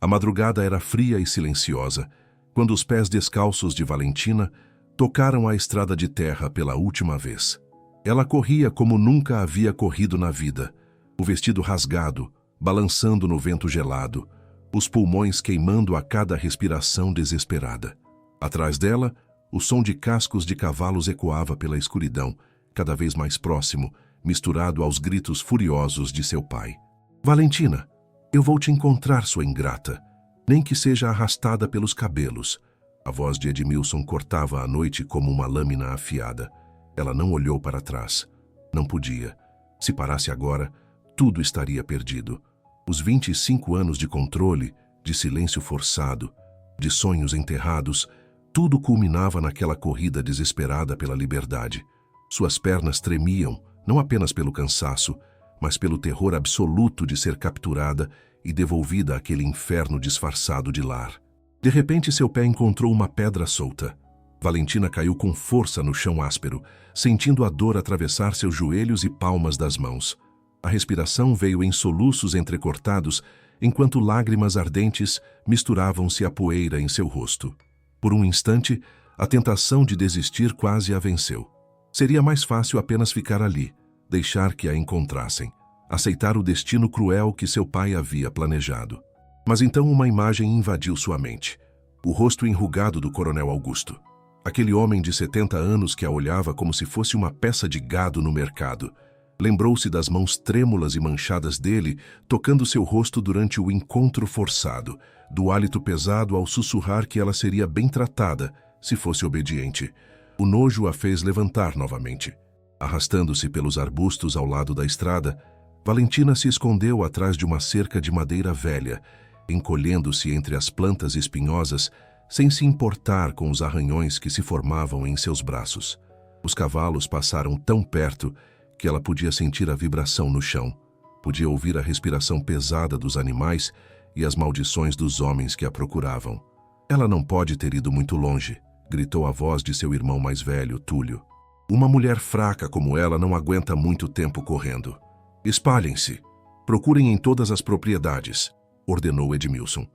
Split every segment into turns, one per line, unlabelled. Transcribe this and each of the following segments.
A madrugada era fria e silenciosa, quando os pés descalços de Valentina tocaram a estrada de terra pela última vez. Ela corria como nunca havia corrido na vida, o vestido rasgado, balançando no vento gelado, os pulmões queimando a cada respiração desesperada. Atrás dela, o som de cascos de cavalos ecoava pela escuridão, cada vez mais próximo, misturado aos gritos furiosos de seu pai. Valentina, eu vou te encontrar, sua ingrata, nem que seja arrastada pelos cabelos. A voz de Edmilson cortava a noite como uma lâmina afiada. Ela não olhou para trás. Não podia. Se parasse agora, tudo estaria perdido. Os 25 anos de controle, de silêncio forçado, de sonhos enterrados, tudo culminava naquela corrida desesperada pela liberdade. Suas pernas tremiam, não apenas pelo cansaço, mas pelo terror absoluto de ser capturada e devolvida àquele inferno disfarçado de lar. De repente, seu pé encontrou uma pedra solta. Valentina caiu com força no chão áspero, sentindo a dor atravessar seus joelhos e palmas das mãos. A respiração veio em soluços entrecortados, enquanto lágrimas ardentes misturavam-se à poeira em seu rosto. Por um instante, a tentação de desistir quase a venceu. Seria mais fácil apenas ficar ali, deixar que a encontrassem, aceitar o destino cruel que seu pai havia planejado. Mas então uma imagem invadiu sua mente. O rosto enrugado do coronel Augusto. Aquele homem de 70 anos que a olhava como se fosse uma peça de gado no mercado. Lembrou-se das mãos trêmulas e manchadas dele, tocando seu rosto durante o encontro forçado, do hálito pesado ao sussurrar que ela seria bem tratada, se fosse obediente. O nojo a fez levantar novamente. Arrastando-se pelos arbustos ao lado da estrada, Valentina se escondeu atrás de uma cerca de madeira velha, encolhendo-se entre as plantas espinhosas, sem se importar com os arranhões que se formavam em seus braços. Os cavalos passaram tão perto que ela podia sentir a vibração no chão, podia ouvir a respiração pesada dos animais e as maldições dos homens que a procuravam. Ela não pode ter ido muito longe, gritou a voz de seu irmão mais velho, Túlio. Uma mulher fraca como ela não aguenta muito tempo correndo. Espalhem-se, procurem em todas as propriedades, ordenou Edmilson.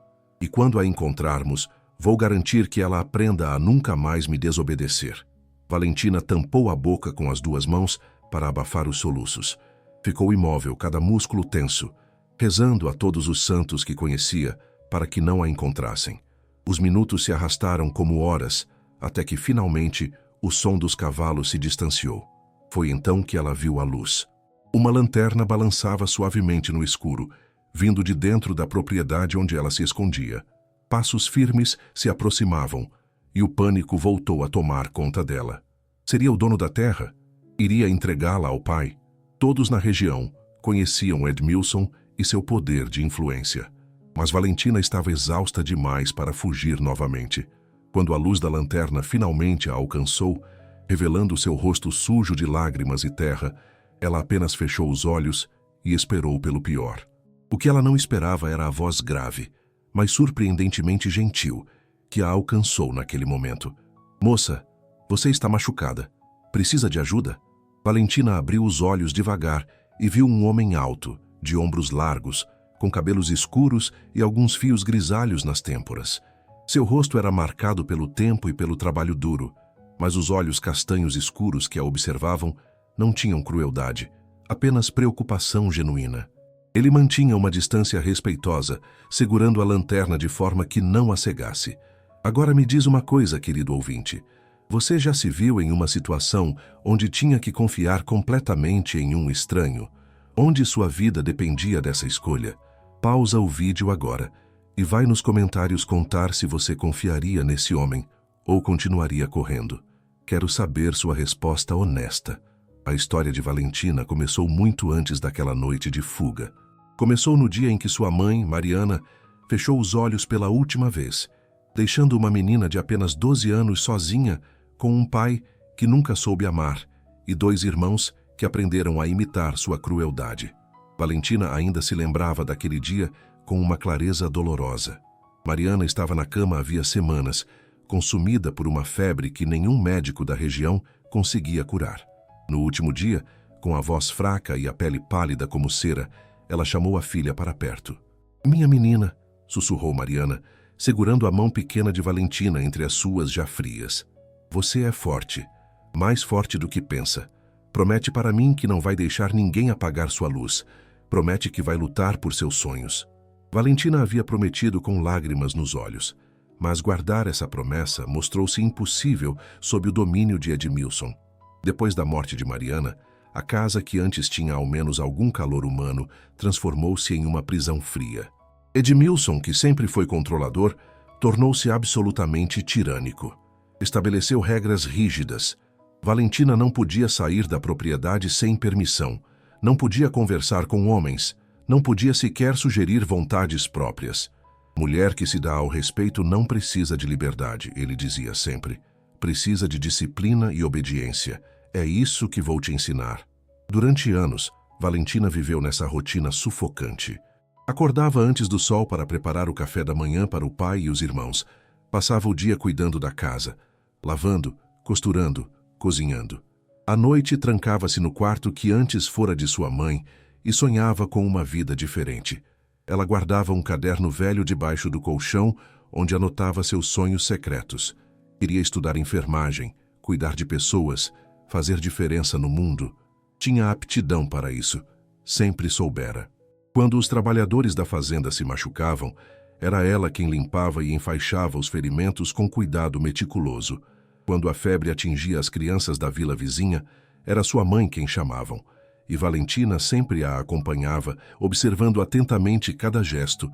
E quando a encontrarmos, vou garantir que ela aprenda a nunca mais me desobedecer. Valentina tampou a boca com as duas mãos para abafar os soluços. Ficou imóvel, cada músculo tenso, rezando a todos os santos que conhecia para que não a encontrassem. Os minutos se arrastaram como horas, até que finalmente o som dos cavalos se distanciou. Foi então que ela viu a luz. Uma lanterna balançava suavemente no escuro, vindo de dentro da propriedade onde ela se escondia. Passos firmes se aproximavam, e o pânico voltou a tomar conta dela. Seria o dono da terra? Iria entregá-la ao pai? Todos na região conheciam Edmilson e seu poder de influência. Mas Valentina estava exausta demais para fugir novamente. Quando a luz da lanterna finalmente a alcançou, revelando seu rosto sujo de lágrimas e terra, ela apenas fechou os olhos e esperou pelo pior. O que ela não esperava era a voz grave, mas surpreendentemente gentil, que a alcançou naquele momento. Moça, você está machucada. Precisa de ajuda? Valentina abriu os olhos devagar e viu um homem alto, de ombros largos, com cabelos escuros e alguns fios grisalhos nas têmporas. Seu rosto era marcado pelo tempo e pelo trabalho duro, mas os olhos castanhos escuros que a observavam não tinham crueldade, apenas preocupação genuína. Ele mantinha uma distância respeitosa, segurando a lanterna de forma que não a cegasse. Agora me diz uma coisa, querido ouvinte. Você já se viu em uma situação onde tinha que confiar completamente em um estranho, onde sua vida dependia dessa escolha? Pausa o vídeo agora e vai nos comentários contar se você confiaria nesse homem ou continuaria correndo. Quero saber sua resposta honesta. A história de Valentina começou muito antes daquela noite de fuga. Começou no dia em que sua mãe, Mariana, fechou os olhos pela última vez, deixando uma menina de apenas 12 anos sozinha com um pai que nunca soube amar e 2 irmãos que aprenderam a imitar sua crueldade. Valentina ainda se lembrava daquele dia com uma clareza dolorosa. Mariana estava na cama havia semanas, consumida por uma febre que nenhum médico da região conseguia curar. No último dia, com a voz fraca e a pele pálida como cera, ela chamou a filha para perto. Minha menina, sussurrou Mariana, segurando a mão pequena de Valentina entre as suas já frias. Você é forte, mais forte do que pensa. Promete para mim que não vai deixar ninguém apagar sua luz. Promete que vai lutar por seus sonhos. Valentina havia prometido com lágrimas nos olhos, mas guardar essa promessa mostrou-se impossível sob o domínio de Edmilson. Depois da morte de Mariana, a casa que antes tinha ao menos algum calor humano transformou-se em uma prisão fria. Edmilson, que sempre foi controlador, tornou-se absolutamente tirânico. Estabeleceu regras rígidas. Valentina não podia sair da propriedade sem permissão, não podia conversar com homens, não podia sequer sugerir vontades próprias. Mulher que se dá ao respeito não precisa de liberdade, ele dizia sempre. Precisa de disciplina e obediência. É isso que vou te ensinar. Durante anos, Valentina viveu nessa rotina sufocante. Acordava antes do sol para preparar o café da manhã para o pai e os irmãos. Passava o dia cuidando da casa, lavando, costurando, cozinhando. À noite, trancava-se no quarto que antes fora de sua mãe e sonhava com uma vida diferente. Ela guardava um caderno velho debaixo do colchão, onde anotava seus sonhos secretos. Queria estudar enfermagem, cuidar de pessoas, fazer diferença no mundo. Tinha aptidão para isso. Sempre soubera. Quando os trabalhadores da fazenda se machucavam, era ela quem limpava e enfaixava os ferimentos com cuidado meticuloso. Quando a febre atingia as crianças da vila vizinha, era sua mãe quem chamavam. E Valentina sempre a acompanhava, observando atentamente cada gesto,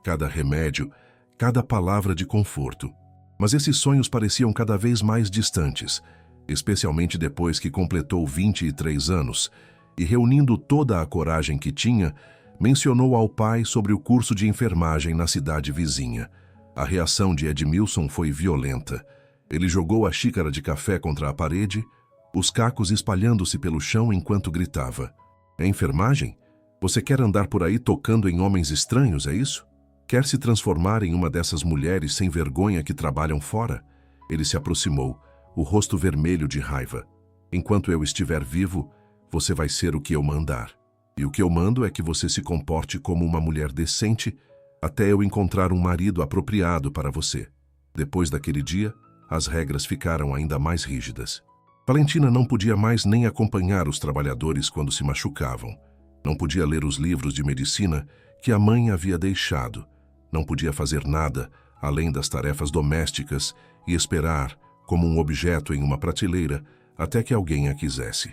cada remédio, cada palavra de conforto. Mas esses sonhos pareciam cada vez mais distantes, especialmente depois que completou 23 anos, e reunindo toda a coragem que tinha, mencionou ao pai sobre o curso de enfermagem na cidade vizinha. A reação de Edmilson foi violenta. Ele jogou a xícara de café contra a parede, os cacos espalhando-se pelo chão enquanto gritava. É enfermagem? Você quer andar por aí tocando em homens estranhos, é isso? Quer se transformar em uma dessas mulheres sem vergonha que trabalham fora? Ele se aproximou, o rosto vermelho de raiva. Enquanto eu estiver vivo, você vai ser o que eu mandar. E o que eu mando é que você se comporte como uma mulher decente até eu encontrar um marido apropriado para você. Depois daquele dia, as regras ficaram ainda mais rígidas. Valentina não podia mais nem acompanhar os trabalhadores quando se machucavam. Não podia ler os livros de medicina que a mãe havia deixado. Não podia fazer nada além das tarefas domésticas e esperar, como um objeto em uma prateleira, até que alguém a quisesse.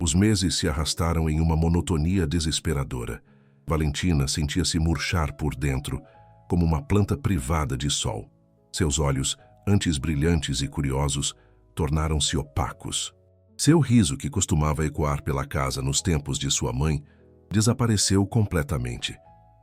Os meses se arrastaram em uma monotonia desesperadora. Valentina sentia-se murchar por dentro, como uma planta privada de sol. Seus olhos, antes brilhantes e curiosos, tornaram-se opacos. Seu riso, que costumava ecoar pela casa nos tempos de sua mãe, desapareceu completamente.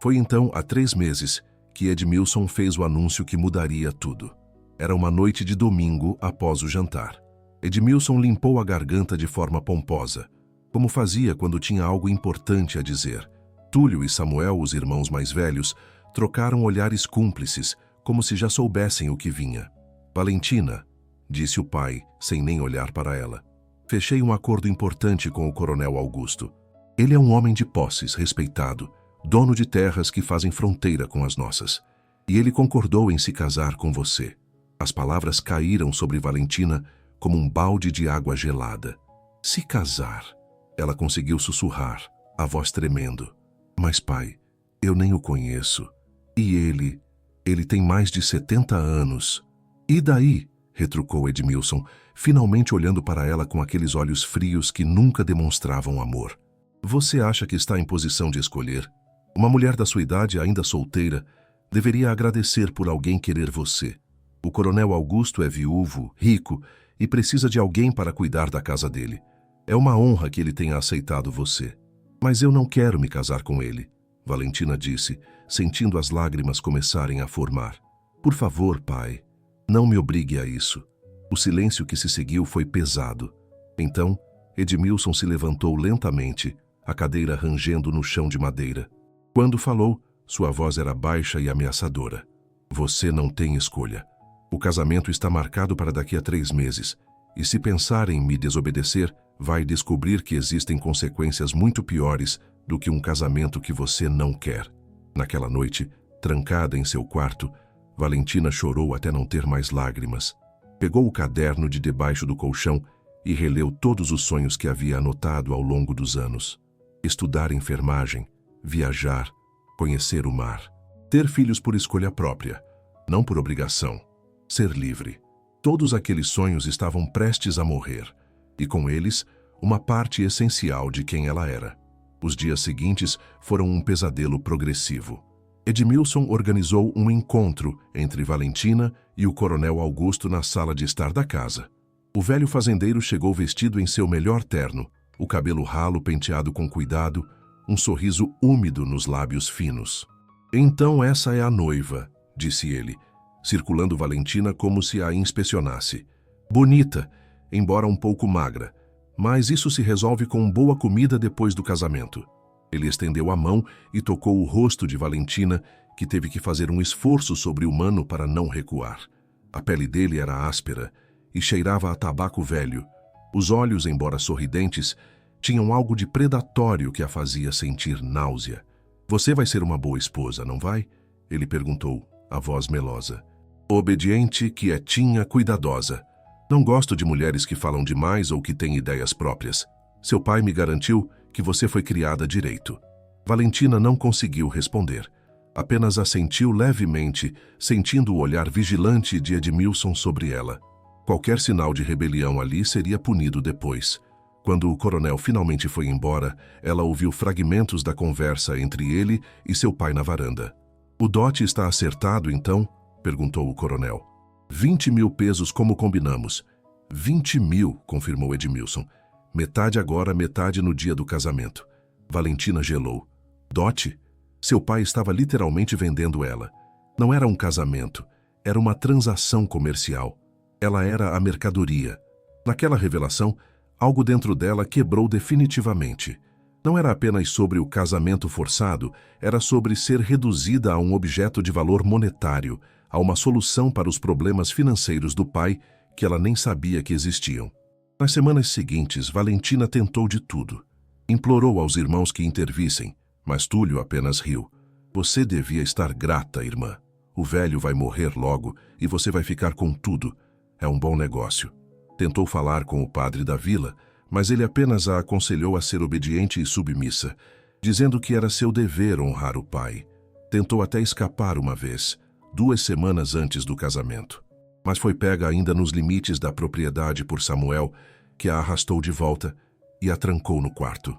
Foi então, há 3 meses, que Edmilson fez o anúncio que mudaria tudo. Era uma noite de domingo após o jantar. Edmilson limpou a garganta de forma pomposa, como fazia quando tinha algo importante a dizer. Túlio e Samuel, os irmãos mais velhos, trocaram olhares cúmplices, como se já soubessem o que vinha. Valentina, disse o pai, sem nem olhar para ela. Fechei um acordo importante com o coronel Augusto. Ele é um homem de posses, respeitado, dono de terras que fazem fronteira com as nossas. E ele concordou em se casar com você. As palavras caíram sobre Valentina como um balde de água gelada. Se casar, ela conseguiu sussurrar, a voz tremendo. Mas pai, eu nem o conheço. E ele tem mais de 70 anos. E daí? Retrucou Edmilson, finalmente olhando para ela com aqueles olhos frios que nunca demonstravam amor. Você acha que está em posição de escolher? Uma mulher da sua idade, ainda solteira, deveria agradecer por alguém querer você. O coronel Augusto é viúvo, rico e precisa de alguém para cuidar da casa dele. É uma honra que ele tenha aceitado você. Mas eu não quero me casar com ele, Valentina disse, sentindo as lágrimas começarem a formar. Por favor, pai, não me obrigue a isso. O silêncio que se seguiu foi pesado. Então, Edmilson se levantou lentamente, a cadeira rangendo no chão de madeira. Quando falou, sua voz era baixa e ameaçadora. Você não tem escolha. O casamento está marcado para daqui a 3 meses, e se pensar em me desobedecer, vai descobrir que existem consequências muito piores do que um casamento que você não quer. Naquela noite, Trancada em seu quarto, Valentina chorou até não ter mais lágrimas. Pegou o caderno de debaixo do colchão e releu todos os sonhos que havia anotado ao longo dos anos. Estudar enfermagem, viajar, conhecer o mar, ter filhos por escolha própria, não por obrigação, ser livre. Todos aqueles sonhos estavam prestes a morrer, e com eles, uma parte essencial de quem ela era. Os dias seguintes foram um pesadelo progressivo. Edmilson organizou um encontro entre Valentina e o coronel Augusto na sala de estar da casa. O velho fazendeiro chegou vestido em seu melhor terno, o cabelo ralo penteado com cuidado, um sorriso úmido nos lábios finos. "Então essa é a noiva", disse ele, circulando Valentina como se a inspecionasse. "Bonita, embora um pouco magra, mas isso se resolve com boa comida depois do casamento." Ele estendeu a mão e tocou o rosto de Valentina, que teve que fazer um esforço sobre-humano para não recuar. A pele dele era áspera e cheirava a tabaco velho. Os olhos, embora sorridentes, tinham algo de predatório que a fazia sentir náusea. "Você vai ser uma boa esposa, não vai?" ele perguntou, a voz melosa. "Obediente, quietinha, cuidadosa. Não gosto de mulheres que falam demais ou que têm ideias próprias. Seu pai me garantiu que você foi criada direito." Valentina não conseguiu responder. Apenas assentiu levemente, sentindo o olhar vigilante de Edmilson sobre ela. Qualquer sinal de rebelião ali seria punido depois. Quando o coronel finalmente foi embora, ela ouviu fragmentos da conversa entre ele e seu pai na varanda. "O dote está acertado, então?" perguntou o coronel. 20.000 pesos como combinamos." 20.000, confirmou Edmilson. "Metade agora, metade no dia do casamento." Valentina gelou. "Dote?" Seu pai estava literalmente vendendo ela. Não era um casamento, era uma transação comercial. Ela era a mercadoria. Naquela revelação, algo dentro dela quebrou definitivamente. Não era apenas sobre o casamento forçado, era sobre ser reduzida a um objeto de valor monetário, a uma solução para os problemas financeiros do pai que ela nem sabia que existiam. Nas semanas seguintes, Valentina tentou de tudo. Implorou aos irmãos que intervissem, mas Túlio apenas riu. "Você devia estar grata, irmã. O velho vai morrer logo e você vai ficar com tudo. É um bom negócio." Tentou falar com o padre da vila, mas ele apenas a aconselhou a ser obediente e submissa, dizendo que era seu dever honrar o pai. Tentou até escapar uma vez, 2 semanas antes do casamento. Mas foi pega ainda nos limites da propriedade por Samuel, que a arrastou de volta e a trancou no quarto.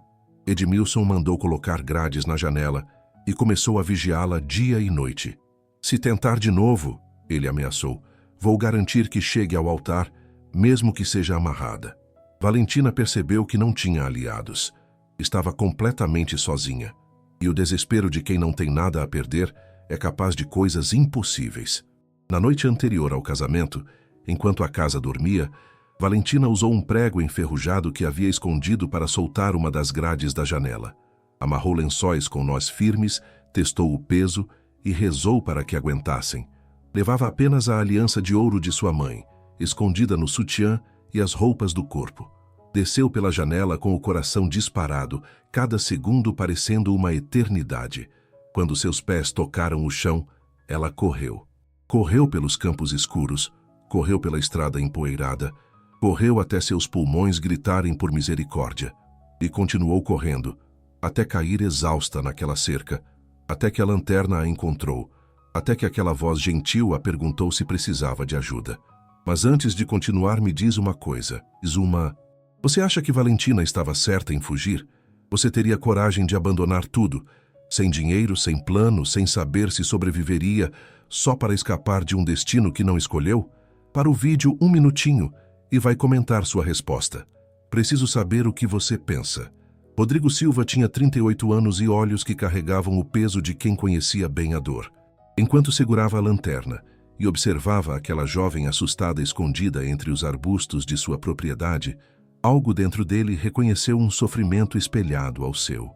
Edmilson mandou colocar grades na janela e começou a vigiá-la dia e noite. "Se tentar de novo", ele ameaçou, "vou garantir que chegue ao altar, mesmo que seja amarrada." Valentina percebeu que não tinha aliados. Estava completamente sozinha. E o desespero de quem não tem nada a perder é capaz de coisas impossíveis. Na noite anterior ao casamento, enquanto a casa dormia, Valentina usou um prego enferrujado que havia escondido para soltar uma das grades da janela. Amarrou lençóis com nós firmes, testou o peso e rezou para que aguentassem. Levava apenas a aliança de ouro de sua mãe, escondida no sutiã e as roupas do corpo. Desceu pela janela com o coração disparado, cada segundo parecendo uma eternidade. Quando seus pés tocaram o chão, ela correu. Correu pelos campos escuros, correu pela estrada empoeirada, correu até seus pulmões gritarem por misericórdia. E continuou correndo, até cair exausta naquela cerca, até que a lanterna a encontrou, até que aquela voz gentil a perguntou se precisava de ajuda. "Mas antes de continuar, me diz uma coisa, Izuma. Você acha que Valentina estava certa em fugir? Você teria coragem de abandonar tudo, sem dinheiro, sem plano, sem saber se sobreviveria, só para escapar de um destino que não escolheu? Para o vídeo 1 minutinho e vai comentar sua resposta. Preciso saber o que você pensa." Rodrigo Silva tinha 38 anos e olhos que carregavam o peso de quem conhecia bem a dor. Enquanto segurava a lanterna e observava aquela jovem assustada escondida entre os arbustos de sua propriedade, algo dentro dele reconheceu um sofrimento espelhado ao seu.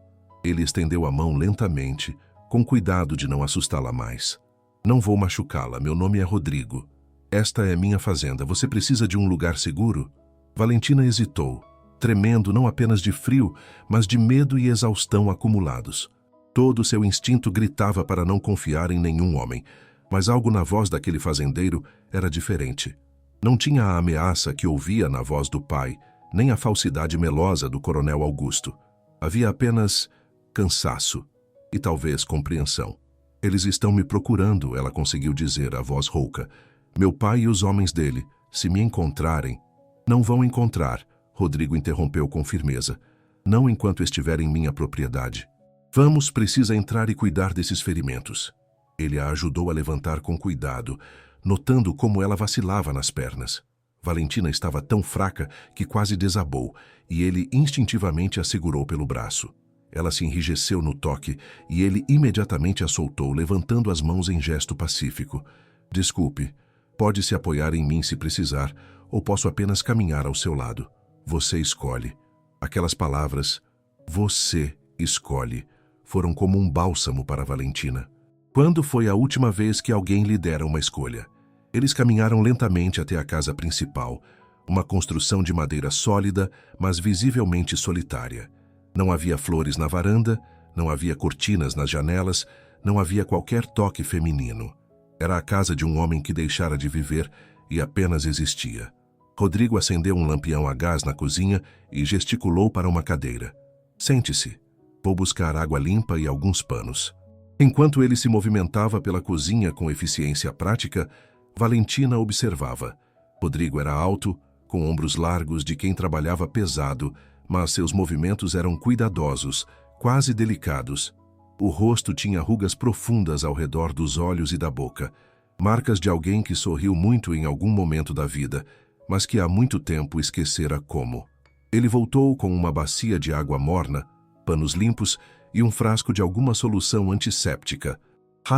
Ele estendeu a mão lentamente, com cuidado de não assustá-la mais. "Não vou machucá-la, meu nome é Rodrigo. Esta é minha fazenda, você precisa de um lugar seguro?" Valentina hesitou, tremendo não apenas de frio, mas de medo e exaustão acumulados. Todo seu instinto gritava para não confiar em nenhum homem, mas algo na voz daquele fazendeiro era diferente. Não tinha a ameaça que ouvia na voz do pai, nem a falsidade melosa do coronel Augusto. Havia apenas cansaço e talvez compreensão. Eles estão me procurando, ela conseguiu dizer, a voz rouca. Meu pai e os homens dele, se me encontrarem... Não vão encontrar, Rodrigo interrompeu com firmeza. Não enquanto estiver em minha propriedade. Vamos, precisa entrar e cuidar desses ferimentos. Ele a ajudou a levantar com cuidado, notando como ela vacilava nas pernas. Valentina estava tão fraca que quase desabou, e ele instintivamente a segurou pelo braço. Ela se enrijeceu no toque, e ele imediatamente a soltou, levantando as mãos em gesto pacífico. Desculpe, pode se apoiar em mim se precisar, ou posso apenas caminhar ao seu lado. Você escolhe. Aquelas palavras, você escolhe, foram como um bálsamo para Valentina. Quando foi a última vez que alguém lhe dera uma escolha? Eles caminharam lentamente até a casa principal, uma construção de madeira sólida, mas visivelmente solitária. Não havia flores na varanda, não havia cortinas nas janelas, não havia qualquer toque feminino. Era a casa de um homem que deixara de viver e apenas existia. Rodrigo acendeu um lampião a gás na cozinha e gesticulou para uma cadeira. Sente-se. Vou buscar água limpa e alguns panos. Enquanto ele se movimentava pela cozinha com eficiência prática, Valentina observava. Rodrigo era alto, com ombros largos de quem trabalhava pesado, mas seus movimentos eram cuidadosos, quase delicados. O rosto tinha rugas profundas ao redor dos olhos e da boca, marcas de alguém que sorriu muito em algum momento da vida, mas que há muito tempo esquecera como. Ele voltou com uma bacia de água morna, panos limpos e um frasco de alguma solução antisséptica.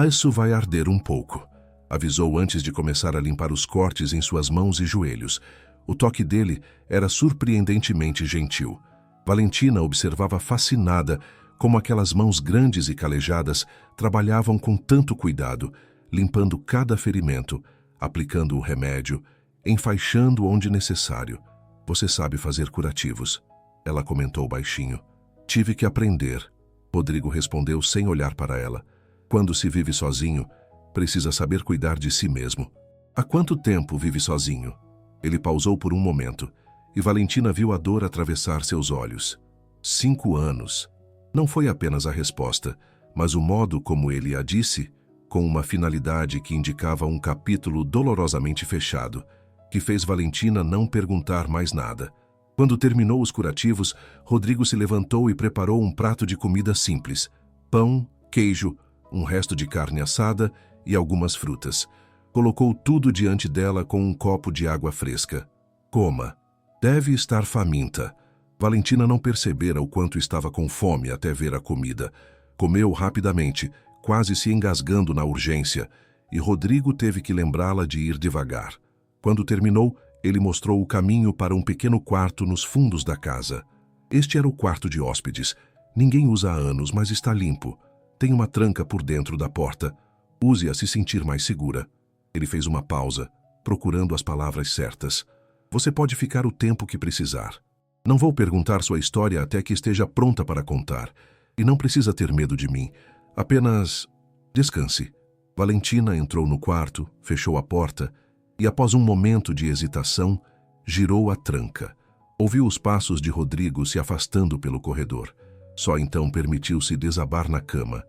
Isso vai arder um pouco, avisou antes de começar a limpar os cortes em suas mãos e joelhos. O toque dele era surpreendentemente gentil. Valentina observava fascinada como aquelas mãos grandes e calejadas trabalhavam com tanto cuidado, limpando cada ferimento, aplicando o remédio, enfaixando onde necessário. Você sabe fazer curativos, ela comentou baixinho. Tive que aprender, Rodrigo respondeu sem olhar para ela. Quando se vive sozinho, precisa saber cuidar de si mesmo. Há quanto tempo vive sozinho? Ele pausou por um momento, e Valentina viu a dor atravessar seus olhos. 5 anos. Não foi apenas a resposta, mas o modo como ele a disse, com uma finalidade que indicava um capítulo dolorosamente fechado, que fez Valentina não perguntar mais nada. Quando terminou os curativos, Rodrigo se levantou e preparou um prato de comida simples: pão, queijo, um resto de carne assada e algumas frutas. Colocou tudo diante dela com um copo de água fresca. Coma. Deve estar faminta. Valentina não percebera o quanto estava com fome até ver a comida. Comeu rapidamente, quase se engasgando na urgência, e Rodrigo teve que lembrá-la de ir devagar. Quando terminou, ele mostrou o caminho para um pequeno quarto nos fundos da casa. Este era o quarto de hóspedes. Ninguém usa há anos, mas está limpo. Tem uma tranca por dentro da porta. Use-a se sentir mais segura. Ele fez uma pausa, procurando as palavras certas. Você pode ficar o tempo que precisar. Não vou perguntar sua história até que esteja pronta para contar. E não precisa ter medo de mim. Apenas descanse. Valentina entrou no quarto, fechou a porta e, após um momento de hesitação, girou a tranca. Ouviu os passos de Rodrigo se afastando pelo corredor. Só então permitiu-se desabar na cama,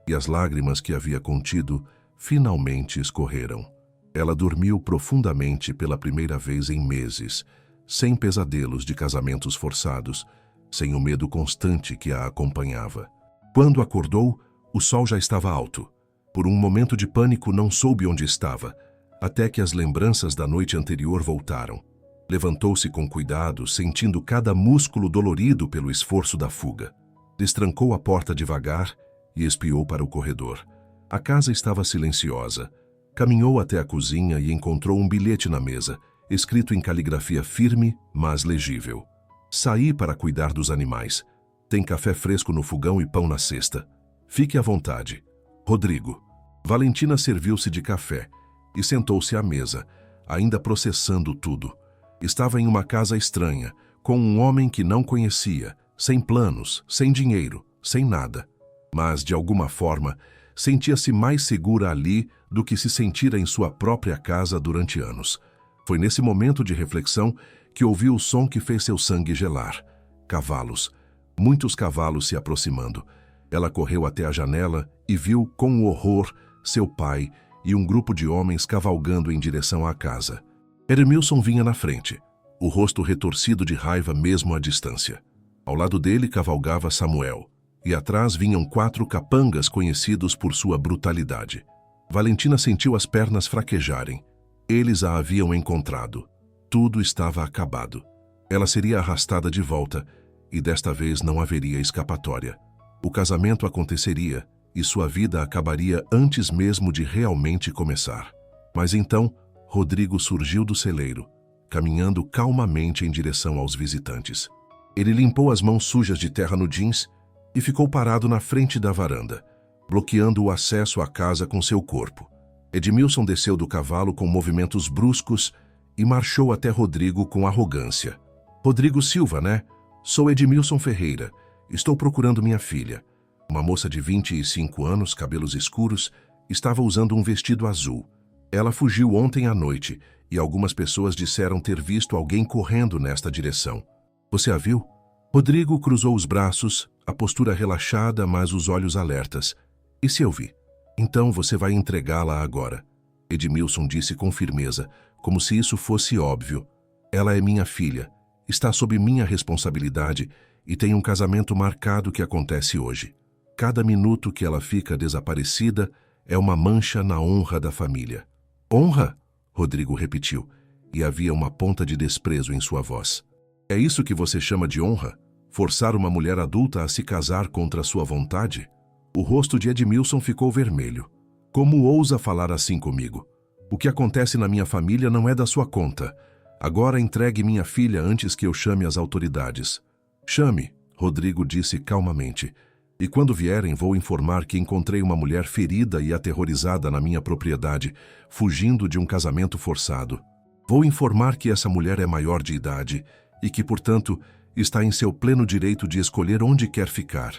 e as lágrimas que havia contido finalmente escorreram. Ela dormiu profundamente pela primeira vez em meses, sem pesadelos de casamentos forçados, sem o medo constante que a acompanhava. Quando acordou, o sol já estava alto. Por um momento de pânico não soube onde estava, até que as lembranças da noite anterior voltaram. Levantou-se com cuidado, sentindo cada músculo dolorido pelo esforço da fuga. Destrancou a porta devagar e espiou para o corredor. A casa estava silenciosa. Caminhou até a cozinha e encontrou um bilhete na mesa, escrito em caligrafia firme, mas legível. Saí para cuidar dos animais. Tem café fresco no fogão e pão na cesta. Fique à vontade. Rodrigo. Valentina serviu-se de café e sentou-se à mesa, ainda processando tudo. Estava em uma casa estranha, com um homem que não conhecia, sem planos, sem dinheiro, sem nada. Mas, de alguma forma, sentia-se mais segura ali do que se sentira em sua própria casa durante anos. Foi nesse momento de reflexão que ouviu o som que fez seu sangue gelar. Cavalos. Muitos cavalos se aproximando. Ela correu até a janela e viu, com horror, seu pai e um grupo de homens cavalgando em direção à casa. Edmilson vinha na frente, o rosto retorcido de raiva mesmo à distância. Ao lado dele cavalgava Samuel, e atrás vinham 4 capangas conhecidos por sua brutalidade. Valentina sentiu as pernas fraquejarem. Eles a haviam encontrado. Tudo estava acabado. Ela seria arrastada de volta, e desta vez não haveria escapatória. O casamento aconteceria, e sua vida acabaria antes mesmo de realmente começar. Mas então, Rodrigo surgiu do celeiro, caminhando calmamente em direção aos visitantes. Ele limpou as mãos sujas de terra no jeans e ficou parado na frente da varanda, bloqueando o acesso à casa com seu corpo. Edmilson desceu do cavalo com movimentos bruscos e marchou até Rodrigo com arrogância. "Rodrigo Silva, né? Sou Edmilson Ferreira. Estou procurando minha filha." Uma moça de 25 anos, cabelos escuros, estava usando um vestido azul. Ela fugiu ontem à noite e algumas pessoas disseram ter visto alguém correndo nesta direção. "Você a viu?" Rodrigo cruzou os braços, a postura relaxada, mas os olhos alertas. "E se eu vi? Então você vai entregá-la agora." Edmilson disse com firmeza, como se isso fosse óbvio. "Ela é minha filha, está sob minha responsabilidade e tem um casamento marcado que acontece hoje. Cada minuto que ela fica desaparecida é uma mancha na honra da família." "Honra?" Rodrigo repetiu, e havia uma ponta de desprezo em sua voz. "É isso que você chama de honra? Forçar uma mulher adulta a se casar contra sua vontade?" O rosto de Edmilson ficou vermelho. "Como ousa falar assim comigo? O que acontece na minha família não é da sua conta. Agora entregue minha filha antes que eu chame as autoridades." "Chame", Rodrigo disse calmamente. "E quando vierem, vou informar que encontrei uma mulher ferida e aterrorizada na minha propriedade, fugindo de um casamento forçado. Vou informar que essa mulher é maior de idade e que, portanto, está em seu pleno direito de escolher onde quer ficar.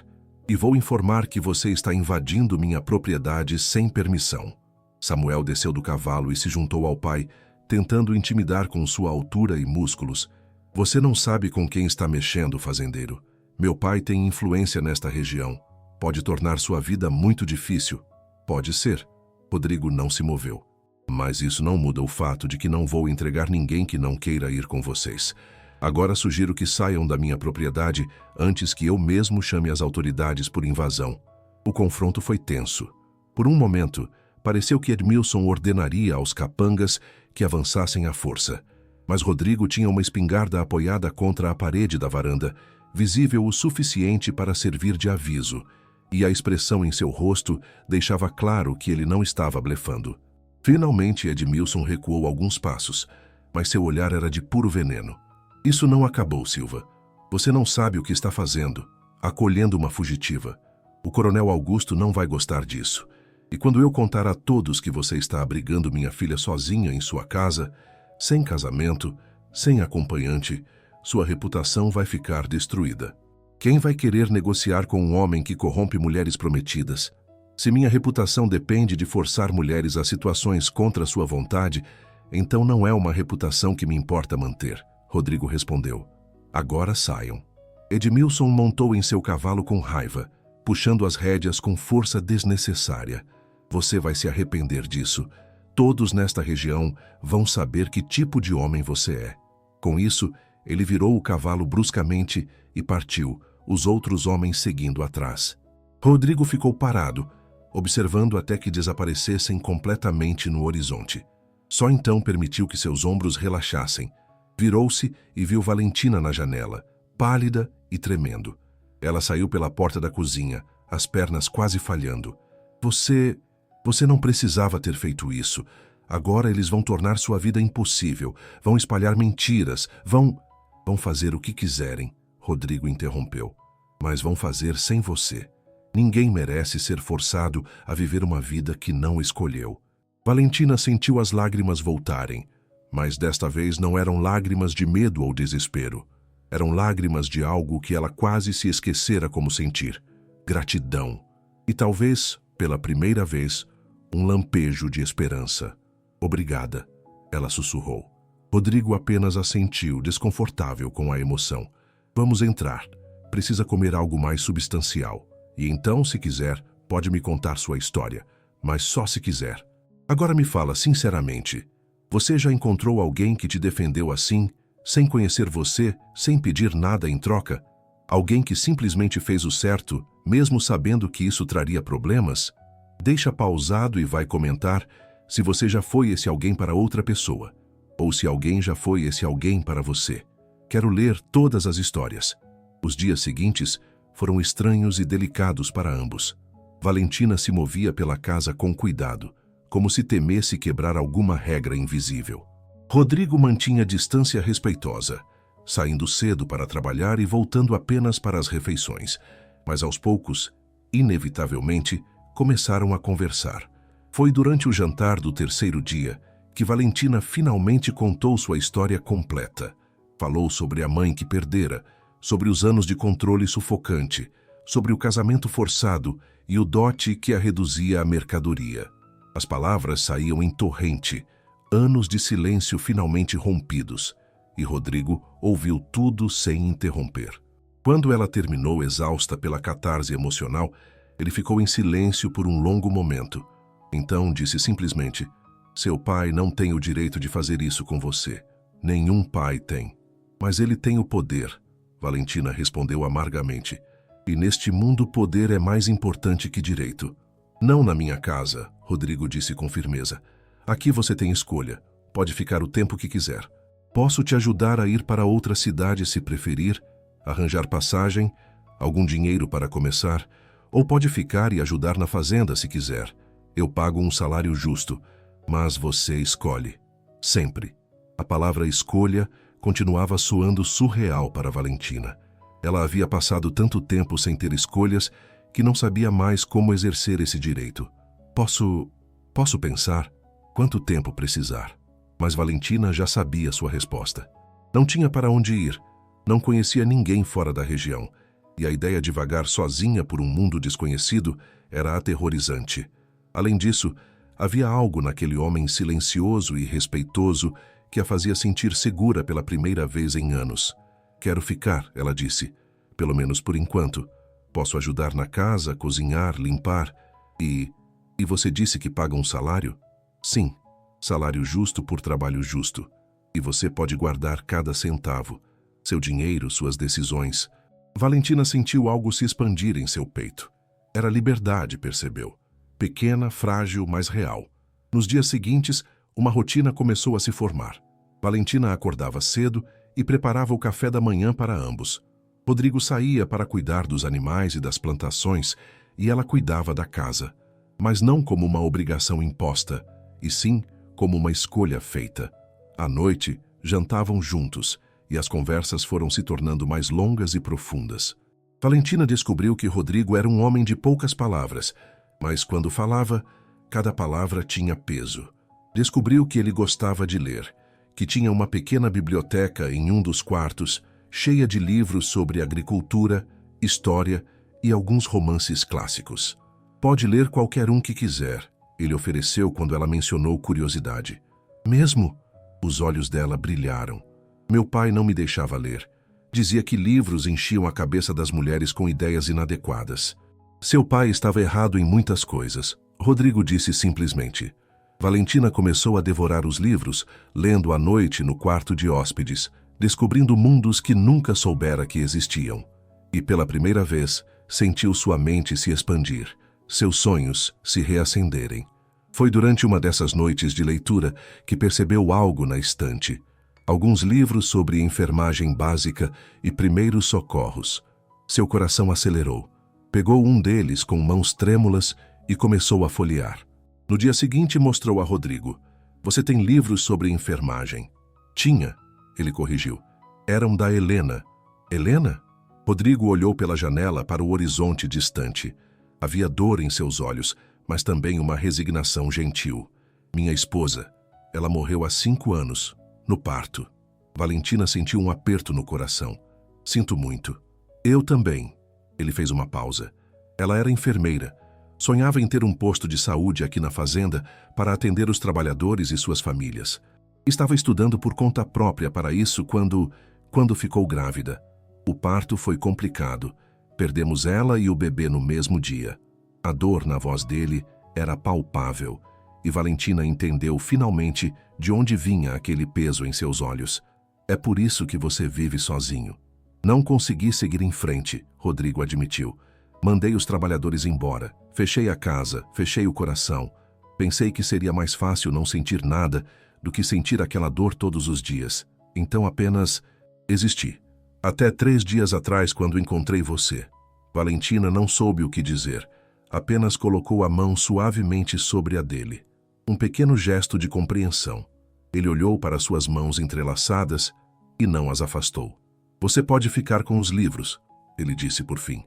E vou informar que você está invadindo minha propriedade sem permissão." Samuel desceu do cavalo e se juntou ao pai, tentando intimidar com sua altura e músculos. "Você não sabe com quem está mexendo, fazendeiro. Meu pai tem influência nesta região. Pode tornar sua vida muito difícil." "Pode ser." Rodrigo não se moveu. "Mas isso não muda o fato de que não vou entregar ninguém que não queira ir com vocês. Agora sugiro que saiam da minha propriedade antes que eu mesmo chame as autoridades por invasão." O confronto foi tenso. Por um momento, pareceu que Edmilson ordenaria aos capangas que avançassem à força. Mas Rodrigo tinha uma espingarda apoiada contra a parede da varanda, visível o suficiente para servir de aviso, e a expressão em seu rosto deixava claro que ele não estava blefando. Finalmente, Edmilson recuou alguns passos, mas seu olhar era de puro veneno. "Isso não acabou, Silva. Você não sabe o que está fazendo, acolhendo uma fugitiva. O coronel Augusto não vai gostar disso. E quando eu contar a todos que você está abrigando minha filha sozinha em sua casa, sem casamento, sem acompanhante, sua reputação vai ficar destruída. Quem vai querer negociar com um homem que corrompe mulheres prometidas? Se minha reputação depende de forçar mulheres a situações contra sua vontade, então não é uma reputação que me importa manter." Rodrigo respondeu. "Agora saiam." Edmilson montou em seu cavalo com raiva, puxando as rédeas com força desnecessária. "Você vai se arrepender disso. Todos nesta região vão saber que tipo de homem você é." Com isso, ele virou o cavalo bruscamente e partiu, os outros homens seguindo atrás. Rodrigo ficou parado, observando até que desaparecessem completamente no horizonte. Só então permitiu que seus ombros relaxassem. Virou-se e viu Valentina na janela, pálida e tremendo. Ela saiu pela porta da cozinha, as pernas quase falhando. Você não precisava ter feito isso. Agora eles vão tornar sua vida impossível, vão espalhar mentiras, vão fazer o que quiserem." Rodrigo interrompeu. "Mas vão fazer sem você. Ninguém merece ser forçado a viver uma vida que não escolheu." Valentina sentiu as lágrimas voltarem, mas desta vez não eram lágrimas de medo ou desespero. Eram lágrimas de algo que ela quase se esquecera como sentir: gratidão. E talvez, pela primeira vez, um lampejo de esperança. Obrigada, ela sussurrou. Rodrigo apenas assentiu, desconfortável com a emoção. Vamos entrar. Precisa comer algo mais substancial. E então, se quiser, pode me contar sua história. Mas só se quiser. Agora me fala sinceramente. Você já encontrou alguém que te defendeu assim, sem conhecer você, sem pedir nada em troca? Alguém que simplesmente fez o certo, mesmo sabendo que isso traria problemas? Deixa pausado e vai comentar se você já foi esse alguém para outra pessoa, ou se alguém já foi esse alguém para você. Quero ler todas as histórias. Os dias seguintes foram estranhos e delicados para ambos. Valentina se movia pela casa com cuidado, como se temesse quebrar alguma regra invisível. Rodrigo mantinha distância respeitosa, saindo cedo para trabalhar e voltando apenas para as refeições. Mas aos poucos, inevitavelmente, começaram a conversar. Foi durante o jantar do terceiro dia que Valentina finalmente contou sua história completa. Falou sobre a mãe que perdera, sobre os anos de controle sufocante, sobre o casamento forçado e o dote que a reduzia à mercadoria. As palavras saíam em torrente, anos de silêncio finalmente rompidos, e Rodrigo ouviu tudo sem interromper. Quando ela terminou exausta pela catarse emocional, ele ficou em silêncio por um longo momento. Então disse simplesmente: seu pai não tem o direito de fazer isso com você. Nenhum pai tem. Mas ele tem o poder, Valentina respondeu amargamente. E neste mundo poder é mais importante que direito. Não na minha casa, Rodrigo disse com firmeza. Aqui você tem escolha. Pode ficar o tempo que quiser. Posso te ajudar a ir para outra cidade se preferir, arranjar passagem, algum dinheiro para começar, ou pode ficar e ajudar na fazenda se quiser. Eu pago um salário justo, mas você escolhe. Sempre. A palavra escolha continuava soando surreal para Valentina. Ela havia passado tanto tempo sem ter escolhas que não sabia mais como exercer esse direito. Posso pensar quanto tempo precisar. Mas Valentina já sabia sua resposta. Não tinha para onde ir, não conhecia ninguém fora da região, e a ideia de vagar sozinha por um mundo desconhecido era aterrorizante. Além disso, havia algo naquele homem silencioso e respeitoso que a fazia sentir segura pela primeira vez em anos. Quero ficar, ela disse, pelo menos por enquanto. Posso ajudar na casa, cozinhar, limpar. E você disse que paga um salário? Sim, salário justo por trabalho justo. E você pode guardar cada centavo, seu dinheiro, suas decisões. Valentina sentiu algo se expandir em seu peito. Era liberdade, percebeu. Pequena, frágil, mas real. Nos dias seguintes, uma rotina começou a se formar. Valentina acordava cedo e preparava o café da manhã para ambos. Rodrigo saía para cuidar dos animais e das plantações e ela cuidava da casa, mas não como uma obrigação imposta, e sim como uma escolha feita. À noite, jantavam juntos e as conversas foram se tornando mais longas e profundas. Valentina descobriu que Rodrigo era um homem de poucas palavras, mas quando falava, cada palavra tinha peso. Descobriu que ele gostava de ler, que tinha uma pequena biblioteca em um dos quartos, cheia de livros sobre agricultura, história e alguns romances clássicos. Pode ler qualquer um que quiser, ele ofereceu quando ela mencionou curiosidade. Mesmo? Os olhos dela brilharam. Meu pai não me deixava ler. Dizia que livros enchiam a cabeça das mulheres com ideias inadequadas. Seu pai estava errado em muitas coisas, Rodrigo disse simplesmente. Valentina começou a devorar os livros, lendo à noite no quarto de hóspedes, descobrindo mundos que nunca soubera que existiam. E pela primeira vez, sentiu sua mente se expandir, seus sonhos se reacenderem. Foi durante uma dessas noites de leitura que percebeu algo na estante. Alguns livros sobre enfermagem básica e primeiros socorros. Seu coração acelerou. Pegou um deles com mãos trêmulas e começou a folhear. No dia seguinte mostrou a Rodrigo. Você tem livros sobre enfermagem? Tinha, ele corrigiu. Eram da Helena. Helena? Rodrigo olhou pela janela para o horizonte distante. Havia dor em seus olhos, mas também uma resignação gentil. Minha esposa. Ela morreu há 5 anos, no parto. Valentina sentiu um aperto no coração. Sinto muito. Eu também. Ele fez uma pausa. Ela era enfermeira, Sonhava em ter um posto de saúde aqui na fazenda para atender os trabalhadores e suas famílias. Estava estudando por conta própria para isso quando ficou grávida. O parto foi complicado. Perdemos ela e o bebê no mesmo dia. A dor na voz dele era palpável, e Valentina entendeu finalmente de onde vinha aquele peso em seus olhos. É por isso que você vive sozinho. Não consegui seguir em frente, Rodrigo admitiu. Mandei os trabalhadores embora, fechei a casa, fechei o coração. Pensei que seria mais fácil não sentir nada do que sentir aquela dor todos os dias. Então apenas existi. Até 3 dias atrás, quando encontrei você. Valentina não soube o que dizer. Apenas colocou a mão suavemente sobre a dele. Um pequeno gesto de compreensão. Ele olhou para suas mãos entrelaçadas e não as afastou. Você pode ficar com os livros, ele disse por fim.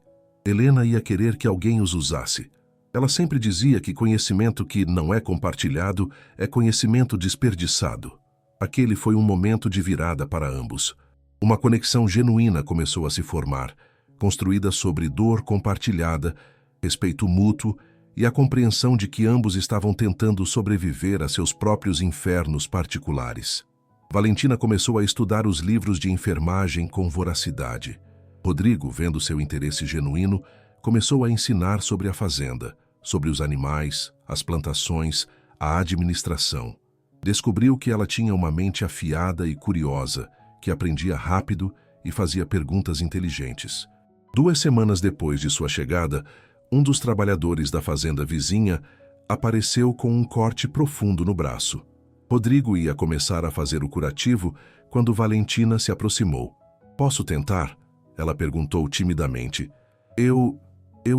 Helena ia querer que alguém os usasse. Ela sempre dizia que conhecimento que não é compartilhado é conhecimento desperdiçado. Aquele foi um momento de virada para ambos. Uma conexão genuína começou a se formar, construída sobre dor compartilhada, respeito mútuo e a compreensão de que ambos estavam tentando sobreviver a seus próprios infernos particulares. Valentina começou a estudar os livros de enfermagem com voracidade. Rodrigo, vendo seu interesse genuíno, começou a ensinar sobre a fazenda, sobre os animais, as plantações, a administração. Descobriu que ela tinha uma mente afiada e curiosa, que aprendia rápido e fazia perguntas inteligentes. 2 semanas depois de sua chegada, um dos trabalhadores da fazenda vizinha apareceu com um corte profundo no braço. Rodrigo ia começar a fazer o curativo quando Valentina se aproximou. Posso tentar? Ela perguntou timidamente. Eu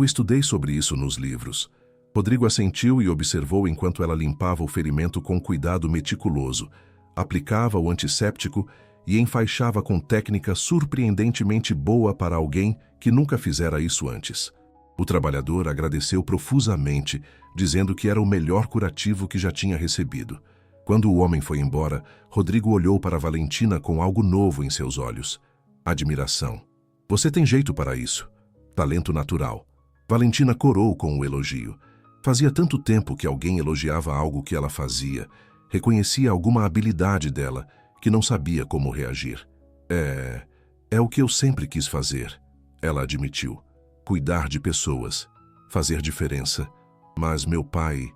estudei sobre isso nos livros. Rodrigo assentiu e observou enquanto ela limpava o ferimento com cuidado meticuloso, aplicava o antisséptico e enfaixava com técnica surpreendentemente boa para alguém que nunca fizera isso antes. O trabalhador agradeceu profusamente, dizendo que era o melhor curativo que já tinha recebido. Quando o homem foi embora, Rodrigo olhou para Valentina com algo novo em seus olhos. Admiração. Você tem jeito para isso. Talento natural. Valentina corou com o elogio. Fazia tanto tempo que alguém elogiava algo que ela fazia, reconhecia alguma habilidade dela, que não sabia como reagir. É o que eu sempre quis fazer, ela admitiu. Cuidar de pessoas, fazer diferença. Mas meu pai...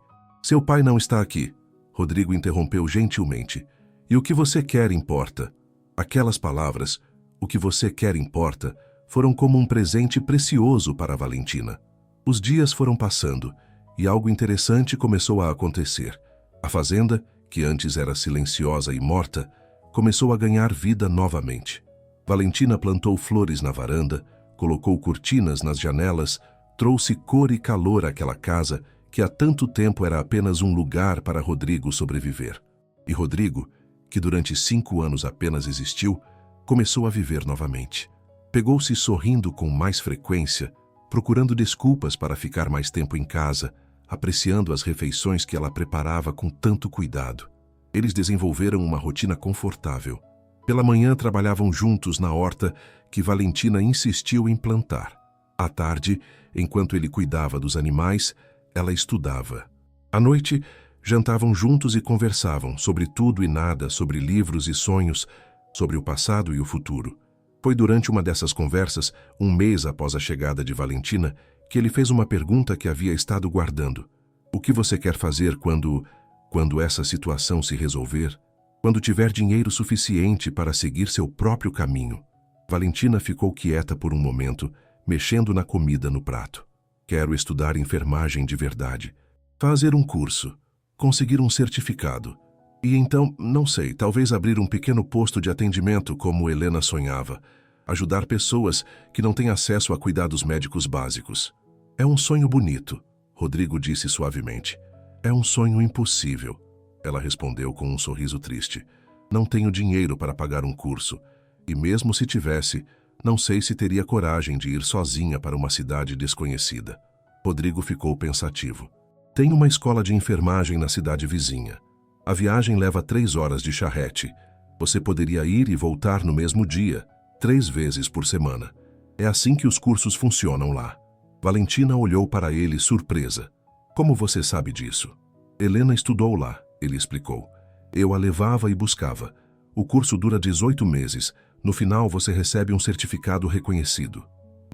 Seu pai não está aqui, Rodrigo interrompeu gentilmente. E o que você quer importa. Aquelas palavras, o que você quer importa, foram como um presente precioso para Valentina. Os dias foram passando e algo interessante começou a acontecer. A fazenda, que antes era silenciosa e morta, começou a ganhar vida novamente. Valentina plantou flores na varanda, colocou cortinas nas janelas, trouxe cor e calor àquela casa que há tanto tempo era apenas um lugar para Rodrigo sobreviver. E Rodrigo, que durante 5 anos apenas existiu, começou a viver novamente. Pegou-se sorrindo com mais frequência, procurando desculpas para ficar mais tempo em casa, apreciando as refeições que ela preparava com tanto cuidado. Eles desenvolveram uma rotina confortável. Pela manhã trabalhavam juntos na horta que Valentina insistiu em plantar. À tarde, enquanto ele cuidava dos animais, ela estudava. À noite, jantavam juntos e conversavam sobre tudo e nada, sobre livros e sonhos, sobre o passado e o futuro. Foi durante uma dessas conversas, 1 mês após a chegada de Valentina, que ele fez uma pergunta que havia estado guardando. O que você quer fazer quando essa situação se resolver? Quando tiver dinheiro suficiente para seguir seu próprio caminho? Valentina ficou quieta por um momento, mexendo na comida no prato. Quero estudar enfermagem de verdade. Fazer um curso. Conseguir um certificado. E então, não sei, talvez abrir um pequeno posto de atendimento como Helena sonhava. Ajudar pessoas que não têm acesso a cuidados médicos básicos. É um sonho bonito, Rodrigo disse suavemente. É um sonho impossível, ela respondeu com um sorriso triste. Não tenho dinheiro para pagar um curso. E mesmo se tivesse, não sei se teria coragem de ir sozinha para uma cidade desconhecida. Rodrigo ficou pensativo. Tem uma escola de enfermagem na cidade vizinha. A viagem leva 3 horas de charrete. Você poderia ir e voltar no mesmo dia, 3 vezes por semana. É assim que os cursos funcionam lá. Valentina olhou para ele surpresa. Como você sabe disso? Helena estudou lá, ele explicou. Eu a levava e buscava. O curso dura 18 meses. No final você recebe um certificado reconhecido.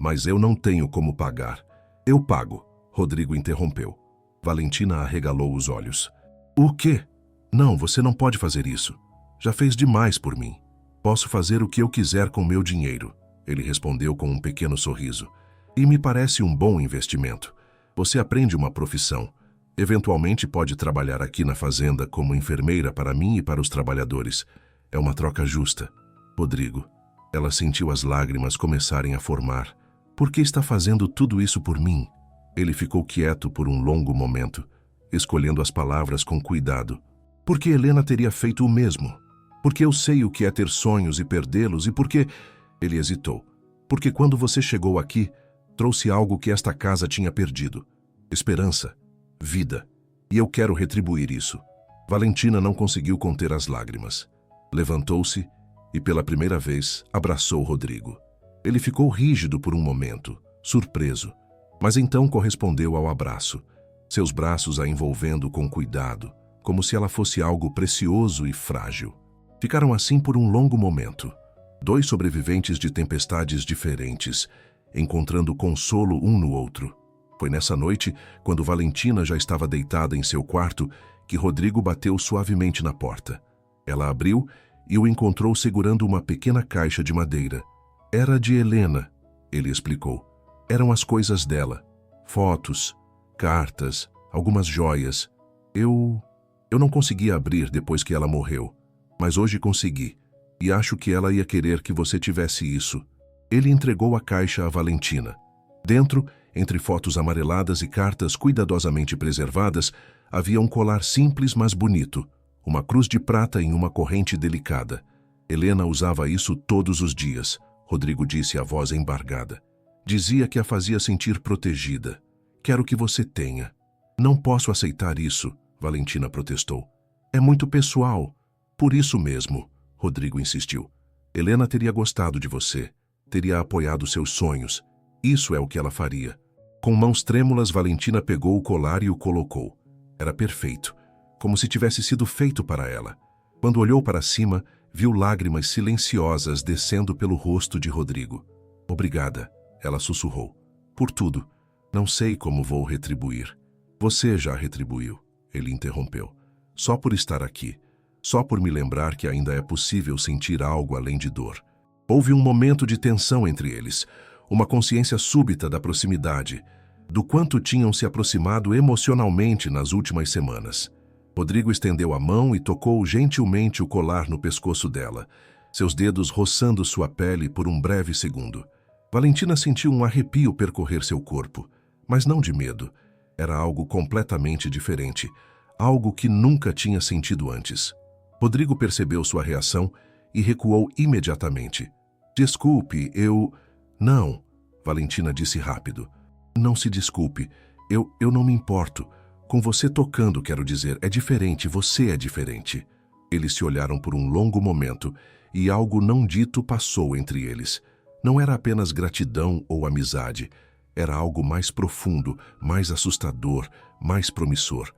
Mas eu não tenho como pagar. Eu pago, Rodrigo interrompeu. Valentina arregalou os olhos. O quê? Não, você não pode fazer isso. Já fez demais por mim. Posso fazer o que eu quiser com meu dinheiro, ele respondeu com um pequeno sorriso. E me parece um bom investimento. Você aprende uma profissão. Eventualmente pode trabalhar aqui na fazenda como enfermeira para mim e para os trabalhadores. É uma troca justa. Rodrigo, ela sentiu as lágrimas começarem a formar. Por que está fazendo tudo isso por mim? Ele ficou quieto por um longo momento, escolhendo as palavras com cuidado. Porque Helena teria feito o mesmo. Porque eu sei o que é ter sonhos e perdê-los e porque... Ele hesitou. Porque quando você chegou aqui, trouxe algo que esta casa tinha perdido. Esperança. Vida. E eu quero retribuir isso. Valentina não conseguiu conter as lágrimas. Levantou-se e, pela primeira vez, abraçou Rodrigo. Ele ficou rígido por um momento, surpreso, mas então correspondeu ao abraço, seus braços a envolvendo com cuidado, como se ela fosse algo precioso e frágil. Ficaram assim por um longo momento, dois sobreviventes de tempestades diferentes, encontrando consolo um no outro. Foi nessa noite, quando Valentina já estava deitada em seu quarto, que Rodrigo bateu suavemente na porta. Ela abriu e o encontrou segurando uma pequena caixa de madeira. Era de Helena, ele explicou. Eram as coisas dela. Fotos, cartas, algumas joias. Eu não conseguia abrir depois que ela morreu, mas hoje consegui, e acho que ela ia querer que você tivesse isso. Ele entregou a caixa a Valentina. Dentro, entre fotos amareladas e cartas cuidadosamente preservadas, havia um colar simples mas bonito, uma cruz de prata em uma corrente delicada. Helena usava isso todos os dias, Rodrigo disse a voz embargada. Dizia que a fazia sentir protegida. Quero que você tenha. Não posso aceitar isso, Valentina protestou. É muito pessoal. Por isso mesmo, Rodrigo insistiu. Helena teria gostado de você, teria apoiado seus sonhos. Isso é o que ela faria. Com mãos trêmulas, Valentina pegou o colar e o colocou. Era perfeito, como se tivesse sido feito para ela. Quando olhou para cima, viu lágrimas silenciosas descendo pelo rosto de Rodrigo. Obrigada, ela sussurrou. Por tudo. Não sei como vou retribuir. Você já retribuiu, ele interrompeu. Só por estar aqui. Só por me lembrar que ainda é possível sentir algo além de dor. Houve um momento de tensão entre eles, uma consciência súbita da proximidade, do quanto tinham se aproximado emocionalmente nas últimas semanas. Rodrigo estendeu a mão e tocou gentilmente o colar no pescoço dela, seus dedos roçando sua pele por um breve segundo. Valentina sentiu um arrepio percorrer seu corpo, mas não de medo. Era algo completamente diferente, algo que nunca tinha sentido antes. Rodrigo percebeu sua reação e recuou imediatamente. Desculpe, eu... Não, Valentina disse rápido. Não se desculpe, eu não me importo. Com você tocando, quero dizer, é diferente, você é diferente. Eles se olharam por um longo momento e algo não dito passou entre eles. Não era apenas gratidão ou amizade, era algo mais profundo, mais assustador, mais promissor.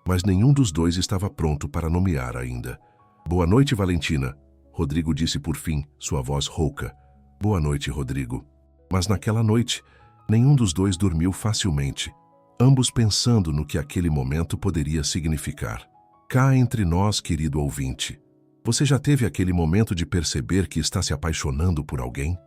Mas nenhum dos dois estava pronto para nomear ainda. Boa noite, Valentina, Rodrigo disse por fim, sua voz rouca. Boa noite, Rodrigo. Mas naquela noite, nenhum dos dois dormiu facilmente, ambos pensando no que aquele momento poderia significar. Cá entre nós, querido ouvinte, você já teve aquele momento de perceber que está se apaixonando por alguém?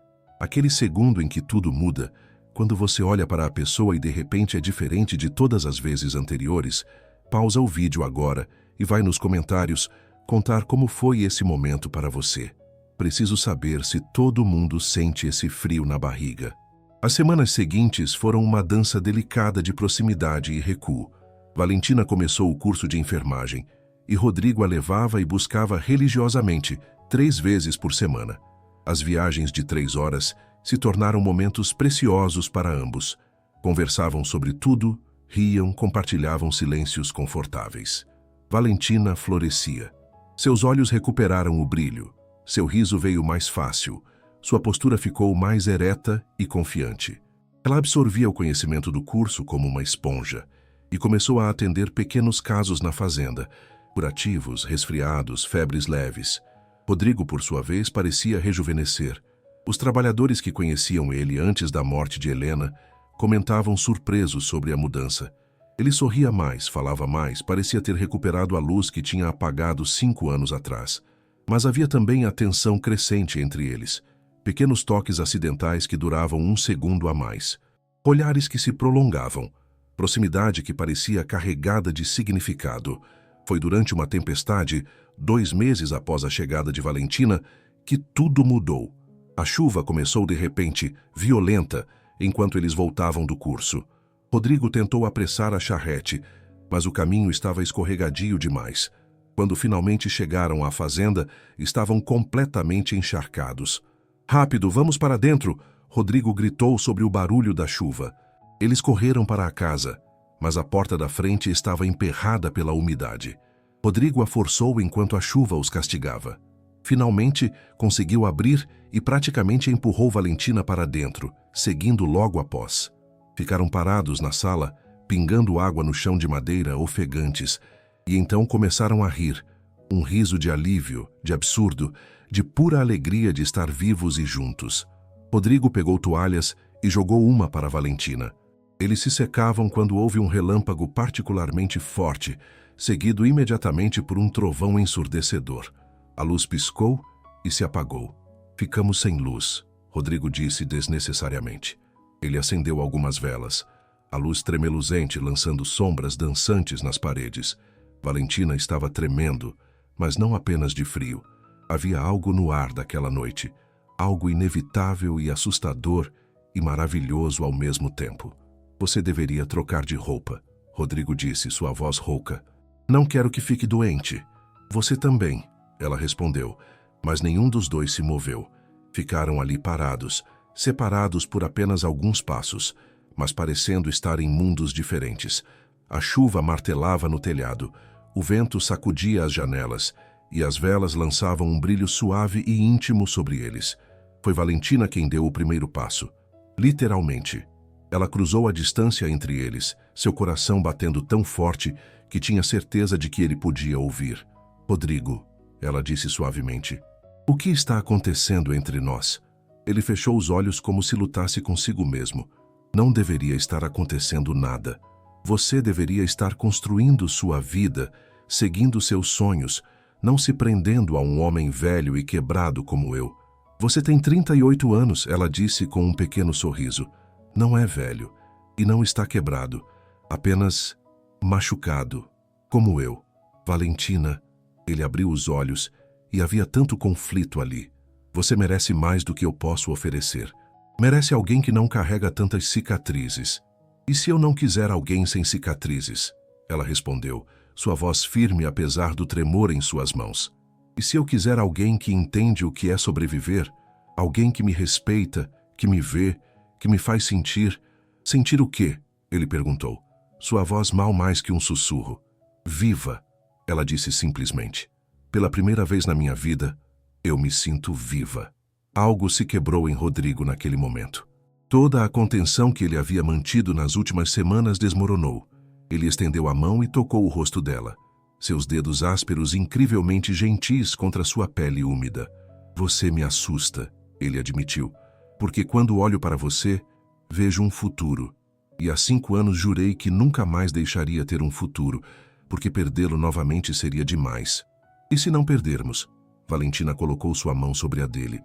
Aquele segundo em que tudo muda, quando você olha para a pessoa e de repente é diferente de todas as vezes anteriores? Pausa o vídeo agora e vai nos comentários contar como foi esse momento para você. Preciso saber se todo mundo sente esse frio na barriga. As semanas seguintes foram uma dança delicada de proximidade e recuo. Valentina começou o curso de enfermagem e Rodrigo a levava e buscava religiosamente 3 vezes por semana. As viagens de 3 horas se tornaram momentos preciosos para ambos. Conversavam sobre tudo, riam, compartilhavam silêncios confortáveis. Valentina florescia. Seus olhos recuperaram o brilho. Seu riso veio mais fácil. Sua postura ficou mais ereta e confiante. Ela absorvia o conhecimento do curso como uma esponja e começou a atender pequenos casos na fazenda, curativos, resfriados, febres leves. Rodrigo, por sua vez, parecia rejuvenescer. Os trabalhadores que conheciam ele antes da morte de Helena comentavam surpresos sobre a mudança. Ele sorria mais, falava mais, parecia ter recuperado a luz que tinha apagado 5 anos atrás. Mas havia também a tensão crescente entre eles. Pequenos toques acidentais que duravam 1 segundo a mais. Olhares que se prolongavam. Proximidade que parecia carregada de significado. Foi durante uma tempestade, 2 meses após a chegada de Valentina, que tudo mudou. A chuva começou de repente, violenta, enquanto eles voltavam do curso. Rodrigo tentou apressar a charrete, mas o caminho estava escorregadio demais. Quando finalmente chegaram à fazenda, estavam completamente encharcados. "Rápido, vamos para dentro!" Rodrigo gritou sobre o barulho da chuva. Eles correram para a casa, mas a porta da frente estava emperrada pela umidade. Rodrigo a forçou enquanto a chuva os castigava. Finalmente, conseguiu abrir e praticamente empurrou Valentina para dentro, seguindo logo após. Ficaram parados na sala, pingando água no chão de madeira, ofegantes, e então começaram a rir, um riso de alívio, de absurdo, de pura alegria de estar vivos e juntos. Rodrigo pegou toalhas e jogou uma para Valentina. Eles se secavam quando houve um relâmpago particularmente forte, seguido imediatamente por um trovão ensurdecedor. A luz piscou e se apagou. "Ficamos sem luz", Rodrigo disse desnecessariamente. Ele acendeu algumas velas, a luz tremeluzente lançando sombras dançantes nas paredes. Valentina estava tremendo, mas não apenas de frio. Havia algo no ar daquela noite, algo inevitável e assustador e maravilhoso ao mesmo tempo. "Você deveria trocar de roupa", Rodrigo disse, sua voz rouca. "Não quero que fique doente." "Você também", ela respondeu, mas nenhum dos dois se moveu. Ficaram ali parados, separados por apenas alguns passos, mas parecendo estar em mundos diferentes. A chuva martelava no telhado, o vento sacudia as janelas, e as velas lançavam um brilho suave e íntimo sobre eles. Foi Valentina quem deu o primeiro passo. Literalmente. Ela cruzou a distância entre eles, seu coração batendo tão forte que tinha certeza de que ele podia ouvir. "Rodrigo", ela disse suavemente, "o que está acontecendo entre nós?" Ele fechou os olhos como se lutasse consigo mesmo. "Não deveria estar acontecendo nada. Você deveria estar construindo sua vida, seguindo seus sonhos, não se prendendo a um homem velho e quebrado como eu." "Você tem 38 anos", ela disse com um pequeno sorriso. "Não é velho e não está quebrado, apenas machucado, como eu." "Valentina", ele abriu os olhos e havia tanto conflito ali. "Você merece mais do que eu posso oferecer. Merece alguém que não carrega tantas cicatrizes." "E se eu não quiser alguém sem cicatrizes?" Ela respondeu, sua voz firme apesar do tremor em suas mãos. "E se eu quiser alguém que entende o que é sobreviver? Alguém que me respeita, que me vê, que me faz sentir..." "Sentir o quê?" ele perguntou, sua voz mal mais que um sussurro. "Viva", ela disse simplesmente. "Pela primeira vez na minha vida, eu me sinto viva." Algo se quebrou em Rodrigo naquele momento. Toda a contenção que ele havia mantido nas últimas semanas desmoronou. Ele estendeu a mão e tocou o rosto dela. Seus dedos ásperos incrivelmente gentis contra sua pele úmida. "Você me assusta", ele admitiu, "porque quando olho para você, vejo um futuro. E há 5 anos jurei que nunca mais deixaria ter um futuro, porque perdê-lo novamente seria demais." "E se não perdermos?" Valentina colocou sua mão sobre a dele.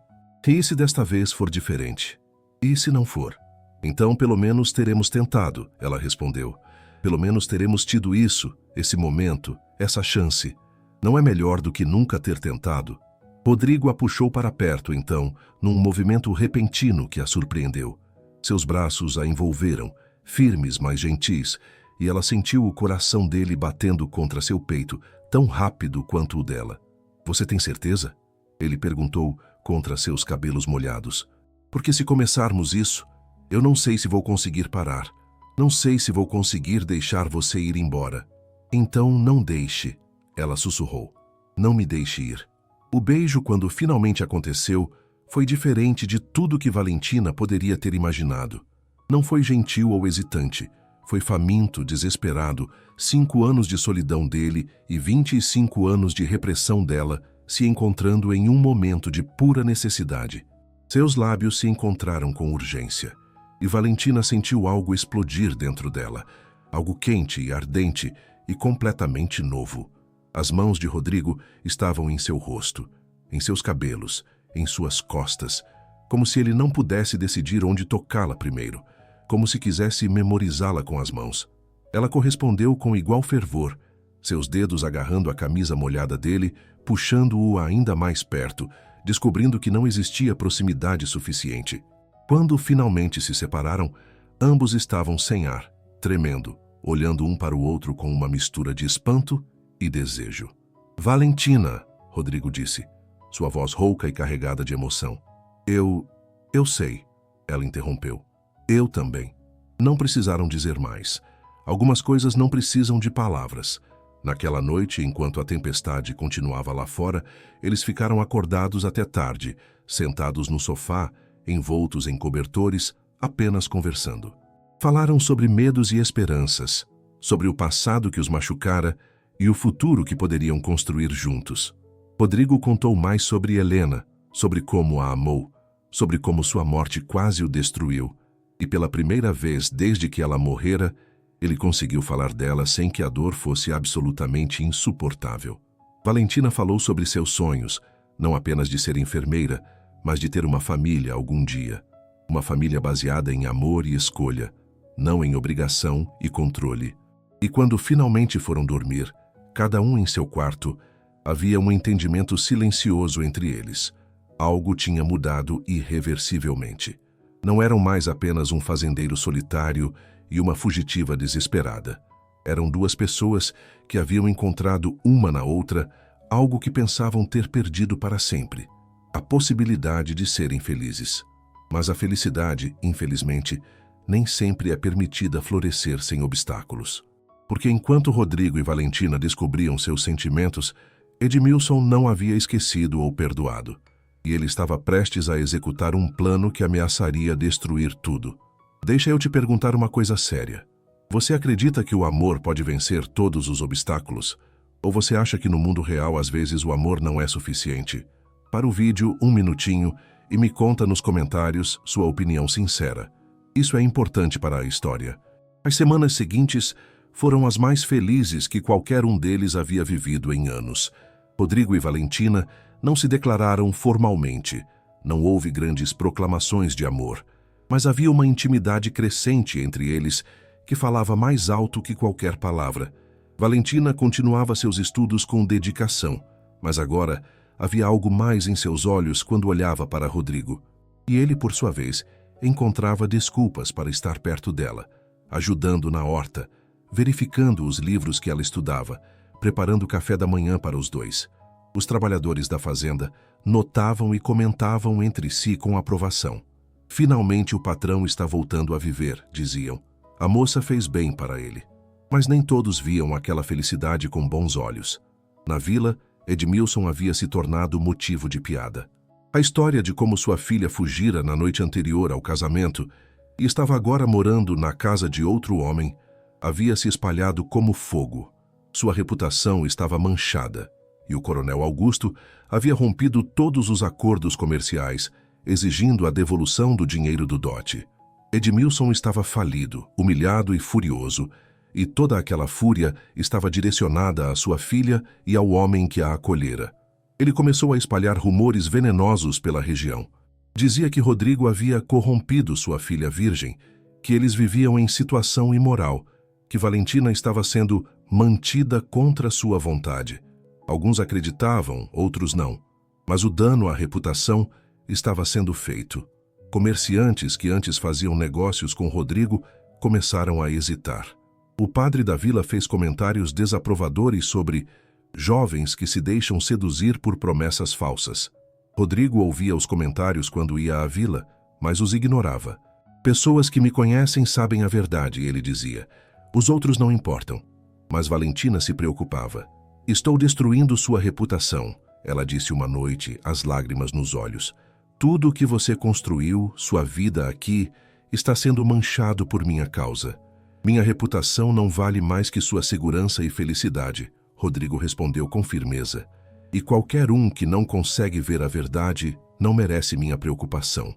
"E se desta vez for diferente? E se não for?" "Então pelo menos teremos tentado", ela respondeu. "Pelo menos teremos tido isso, esse momento, essa chance. Não é melhor do que nunca ter tentado?" Rodrigo a puxou para perto, então, num movimento repentino que a surpreendeu. Seus braços a envolveram, firmes, mas gentis, e ela sentiu o coração dele batendo contra seu peito, tão rápido quanto o dela. "Você tem certeza?" ele perguntou, contra seus cabelos molhados. "Porque se começarmos isso, eu não sei se vou conseguir parar. Não sei se vou conseguir deixar você ir embora." "Então não deixe", ela sussurrou. "Não me deixe ir." O beijo, quando finalmente aconteceu, foi diferente de tudo que Valentina poderia ter imaginado. Não foi gentil ou hesitante. Foi faminto, desesperado, 5 anos de solidão dele e 25 anos de repressão dela, se encontrando em um momento de pura necessidade. Seus lábios se encontraram com urgência, e Valentina sentiu algo explodir dentro dela, algo quente e ardente e completamente novo. As mãos de Rodrigo estavam em seu rosto, em seus cabelos, em suas costas, como se ele não pudesse decidir onde tocá-la primeiro, como se quisesse memorizá-la com as mãos. Ela correspondeu com igual fervor, seus dedos agarrando a camisa molhada dele, puxando-o ainda mais perto, descobrindo que não existia proximidade suficiente. Quando finalmente se separaram, ambos estavam sem ar, tremendo, olhando um para o outro com uma mistura de espanto e desejo. "Valentina", Rodrigo disse, sua voz rouca e carregada de emoção. Eu sei", ela interrompeu. "Eu também." Não precisaram dizer mais. Algumas coisas não precisam de palavras. Naquela noite, enquanto a tempestade continuava lá fora, eles ficaram acordados até tarde, sentados no sofá, envoltos em cobertores, apenas conversando. Falaram sobre medos e esperanças, sobre o passado que os machucara e o futuro que poderiam construir juntos. Rodrigo contou mais sobre Helena, sobre como a amou, sobre como sua morte quase o destruiu, e pela primeira vez desde que ela morrera, ele conseguiu falar dela sem que a dor fosse absolutamente insuportável. Valentina falou sobre seus sonhos, não apenas de ser enfermeira, mas de ter uma família algum dia. Uma família baseada em amor e escolha, não em obrigação e controle. E quando finalmente foram dormir, cada um em seu quarto, havia um entendimento silencioso entre eles. Algo tinha mudado irreversivelmente. Não eram mais apenas um fazendeiro solitário e uma fugitiva desesperada. Eram duas pessoas que haviam encontrado uma na outra algo que pensavam ter perdido para sempre: a possibilidade de serem felizes. Mas a felicidade, infelizmente, nem sempre é permitida florescer sem obstáculos. Porque enquanto Rodrigo e Valentina descobriam seus sentimentos, Edmilson não havia esquecido ou perdoado. E ele estava prestes a executar um plano que ameaçaria destruir tudo. Deixa eu te perguntar uma coisa séria. Você acredita que o amor pode vencer todos os obstáculos? Ou você acha que no mundo real às vezes o amor não é suficiente? Para o vídeo, 1 minutinho, e me conta nos comentários sua opinião sincera. Isso é importante para a história. As semanas seguintes foram as mais felizes que qualquer um deles havia vivido em anos. Rodrigo e Valentina não se declararam formalmente, não houve grandes proclamações de amor, mas havia uma intimidade crescente entre eles que falava mais alto que qualquer palavra. Valentina continuava seus estudos com dedicação, mas agora havia algo mais em seus olhos quando olhava para Rodrigo. E ele, por sua vez, encontrava desculpas para estar perto dela, ajudando na horta, verificando os livros que ela estudava, preparando o café da manhã para os dois. Os trabalhadores da fazenda notavam e comentavam entre si com aprovação. Finalmente o patrão está voltando a viver, diziam. A moça fez bem para ele. Mas nem todos viam aquela felicidade com bons olhos. Na vila, Edmilson havia se tornado motivo de piada. A história de como sua filha fugira na noite anterior ao casamento e estava agora morando na casa de outro homem havia se espalhado como fogo. Sua reputação estava manchada. E o coronel Augusto havia rompido todos os acordos comerciais, exigindo a devolução do dinheiro do dote. Edmilson estava falido, humilhado e furioso, e toda aquela fúria estava direcionada à sua filha e ao homem que a acolhera. Ele começou a espalhar rumores venenosos pela região. Dizia que Rodrigo havia corrompido sua filha virgem, que eles viviam em situação imoral, que Valentina estava sendo mantida contra sua vontade. Alguns acreditavam, outros não. Mas o dano à reputação estava sendo feito. Comerciantes que antes faziam negócios com Rodrigo começaram a hesitar. O padre da vila fez comentários desaprovadores sobre jovens que se deixam seduzir por promessas falsas. Rodrigo ouvia os comentários quando ia à vila, mas os ignorava. Pessoas que me conhecem sabem a verdade, ele dizia. Os outros não importam. Mas Valentina se preocupava. Estou destruindo sua reputação, ela disse uma noite, as lágrimas nos olhos. Tudo o que você construiu, sua vida aqui, está sendo manchado por minha causa. Minha reputação não vale mais que sua segurança e felicidade, Rodrigo respondeu com firmeza. E qualquer um que não consegue ver a verdade não merece minha preocupação.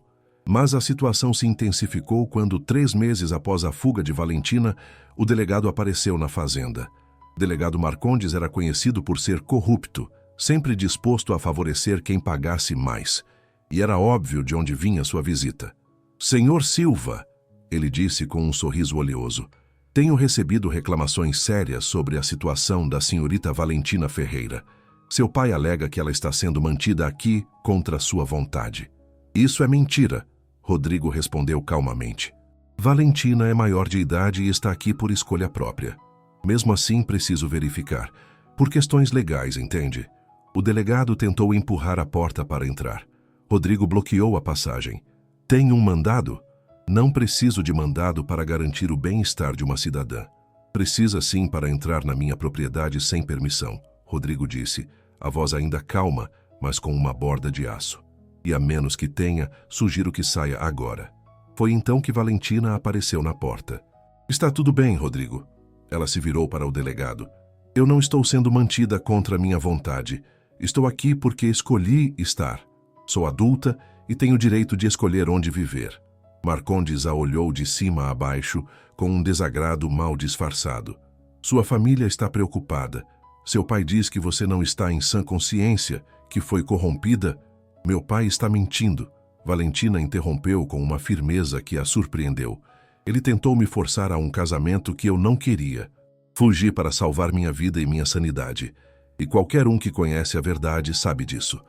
Mas a situação se intensificou quando, 3 meses após a fuga de Valentina, o delegado apareceu na fazenda. O delegado Marcondes era conhecido por ser corrupto, sempre disposto a favorecer quem pagasse mais. E era óbvio de onde vinha sua visita. Senhor Silva, ele disse com um sorriso oleoso, tenho recebido reclamações sérias sobre a situação da senhorita Valentina Ferreira. Seu pai alega que ela está sendo mantida aqui contra sua vontade. Isso é mentira, Rodrigo respondeu calmamente. Valentina é maior de idade e está aqui por escolha própria. Mesmo assim, preciso verificar. Por questões legais, entende? O delegado tentou empurrar a porta para entrar. Rodrigo bloqueou a passagem. Tem um mandado? Não preciso de mandado para garantir o bem-estar de uma cidadã. Precisa sim para entrar na minha propriedade sem permissão, Rodrigo disse, a voz ainda calma, mas com uma borda de aço. E a menos que tenha, sugiro que saia agora. Foi então que Valentina apareceu na porta. Está tudo bem, Rodrigo. Ela se virou para o delegado. Eu não estou sendo mantida contra minha vontade. Estou aqui porque escolhi estar. Sou adulta e tenho o direito de escolher onde viver. Marcondes a olhou de cima a baixo, com um desagrado mal disfarçado. Sua família está preocupada. Seu pai diz que você não está em sã consciência, que foi corrompida. Meu pai está mentindo. Valentina interrompeu com uma firmeza que a surpreendeu. Ele tentou me forçar a um casamento que eu não queria. Fugi para salvar minha vida e minha sanidade. E qualquer um que conhece a verdade sabe disso.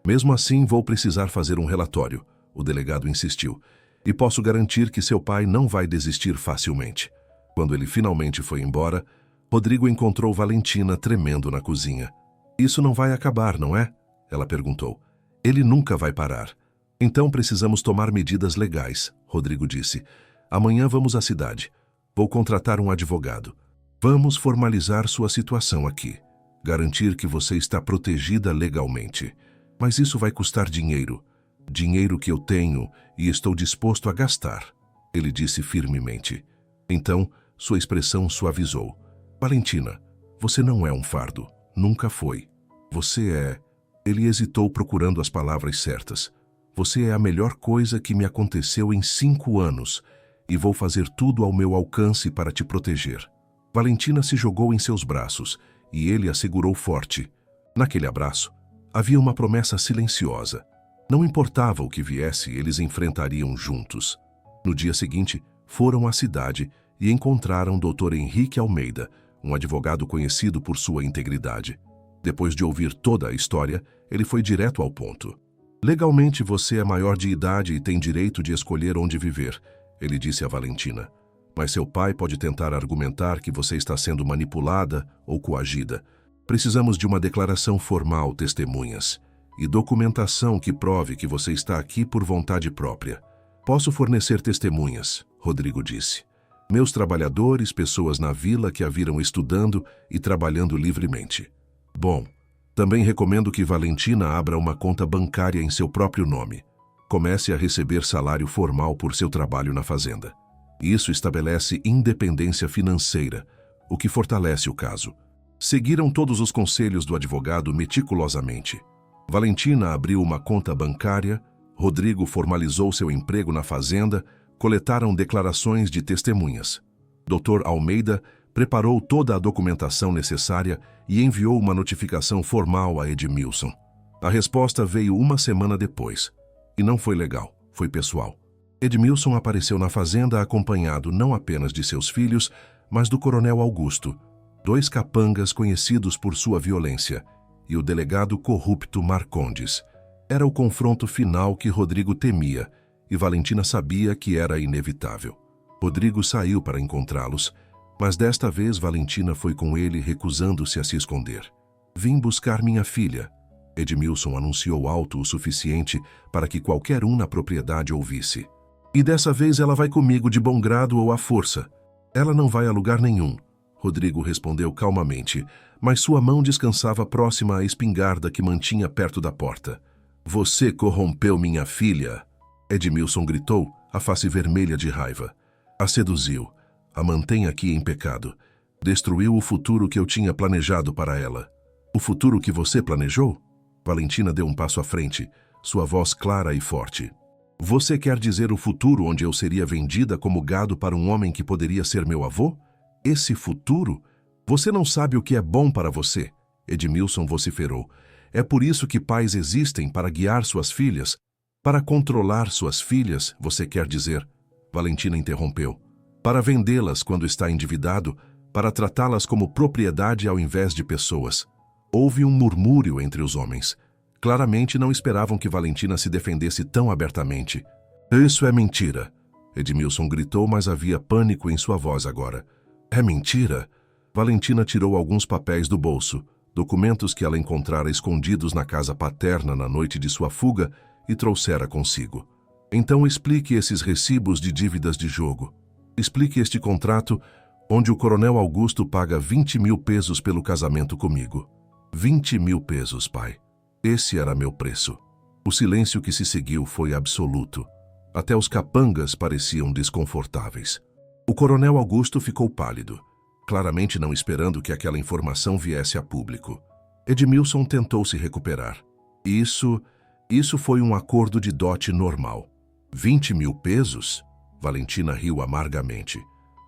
Mesmo assim, vou precisar fazer um relatório, o delegado insistiu. E posso garantir que seu pai não vai desistir facilmente. Quando ele finalmente foi embora, Rodrigo encontrou Valentina tremendo na cozinha. Isso não vai acabar, não é? Ela perguntou. Ele nunca vai parar. Então precisamos tomar medidas legais, Rodrigo disse. Amanhã vamos à cidade. Vou contratar um advogado. Vamos formalizar sua situação aqui. Garantir que você está protegida legalmente. Mas isso vai custar dinheiro. Dinheiro que eu tenho e estou disposto a gastar, ele disse firmemente. Então, sua expressão suavizou. Valentina, você não é um fardo. Nunca foi. Você é... Ele hesitou procurando as palavras certas. Você é a melhor coisa que me aconteceu em 5 anos e vou fazer tudo ao meu alcance para te proteger. Valentina se jogou em seus braços e ele a segurou forte. Naquele abraço, havia uma promessa silenciosa. Não importava o que viesse, eles enfrentariam juntos. No dia seguinte, foram à cidade e encontraram Dr. Henrique Almeida, um advogado conhecido por sua integridade. Depois de ouvir toda a história, ele foi direto ao ponto. Legalmente você é maior de idade e tem direito de escolher onde viver, ele disse a Valentina. Mas seu pai pode tentar argumentar que você está sendo manipulada ou coagida. Precisamos de uma declaração formal, testemunhas. E documentação que prove que você está aqui por vontade própria. Posso fornecer testemunhas, Rodrigo disse. Meus trabalhadores, pessoas na vila que a viram estudando e trabalhando livremente. Bom, também recomendo que Valentina abra uma conta bancária em seu próprio nome. Comece a receber salário formal por seu trabalho na fazenda. Isso estabelece independência financeira, o que fortalece o caso. Seguiram todos os conselhos do advogado meticulosamente. Valentina abriu uma conta bancária, Rodrigo formalizou seu emprego na fazenda, coletaram declarações de testemunhas. Dr. Almeida preparou toda a documentação necessária e enviou uma notificação formal a Edmilson. A resposta veio uma semana depois. E não foi legal, foi pessoal. Edmilson apareceu na fazenda acompanhado não apenas de seus filhos, mas do coronel Augusto, 2 capangas conhecidos por sua violência, e o delegado corrupto Marcondes. Era o confronto final que Rodrigo temia, e Valentina sabia que era inevitável. Rodrigo saiu para encontrá-los, mas desta vez Valentina foi com ele recusando-se a se esconder. Vim buscar minha filha, Edmilson anunciou alto o suficiente para que qualquer um na propriedade ouvisse. E dessa vez ela vai comigo de bom grado ou à força. Ela não vai a lugar nenhum, Rodrigo respondeu calmamente, mas sua mão descansava próxima à espingarda que mantinha perto da porta. Você corrompeu minha filha, Edmilson gritou, a face vermelha de raiva. A seduziu, a mantém aqui em pecado. Destruiu o futuro que eu tinha planejado para ela. O futuro que você planejou? Valentina deu um passo à frente, sua voz clara e forte. Você quer dizer o futuro onde eu seria vendida como gado para um homem que poderia ser meu avô? Esse futuro? Você não sabe o que é bom para você, Edmilson vociferou. É por isso que pais existem, para guiar suas filhas, para controlar suas filhas, você quer dizer? Valentina interrompeu. Para vendê-las quando está endividado, para tratá-las como propriedade ao invés de pessoas. Houve um murmúrio entre os homens. Claramente não esperavam que Valentina se defendesse tão abertamente. Isso é mentira. Edmilson gritou, mas havia pânico em sua voz agora. É mentira? Valentina tirou alguns papéis do bolso, documentos que ela encontrara escondidos na casa paterna na noite de sua fuga e trouxera consigo. Então explique esses recibos de dívidas de jogo. Explique este contrato onde o coronel Augusto paga 20 mil pesos pelo casamento comigo. 20 mil pesos, pai. Esse era meu preço. O silêncio que se seguiu foi absoluto. Até os capangas pareciam desconfortáveis. O coronel Augusto ficou pálido, claramente não esperando que aquela informação viesse a público. Edmilson tentou se recuperar. Isso foi um acordo de dote normal. 20 mil pesos? Valentina riu amargamente.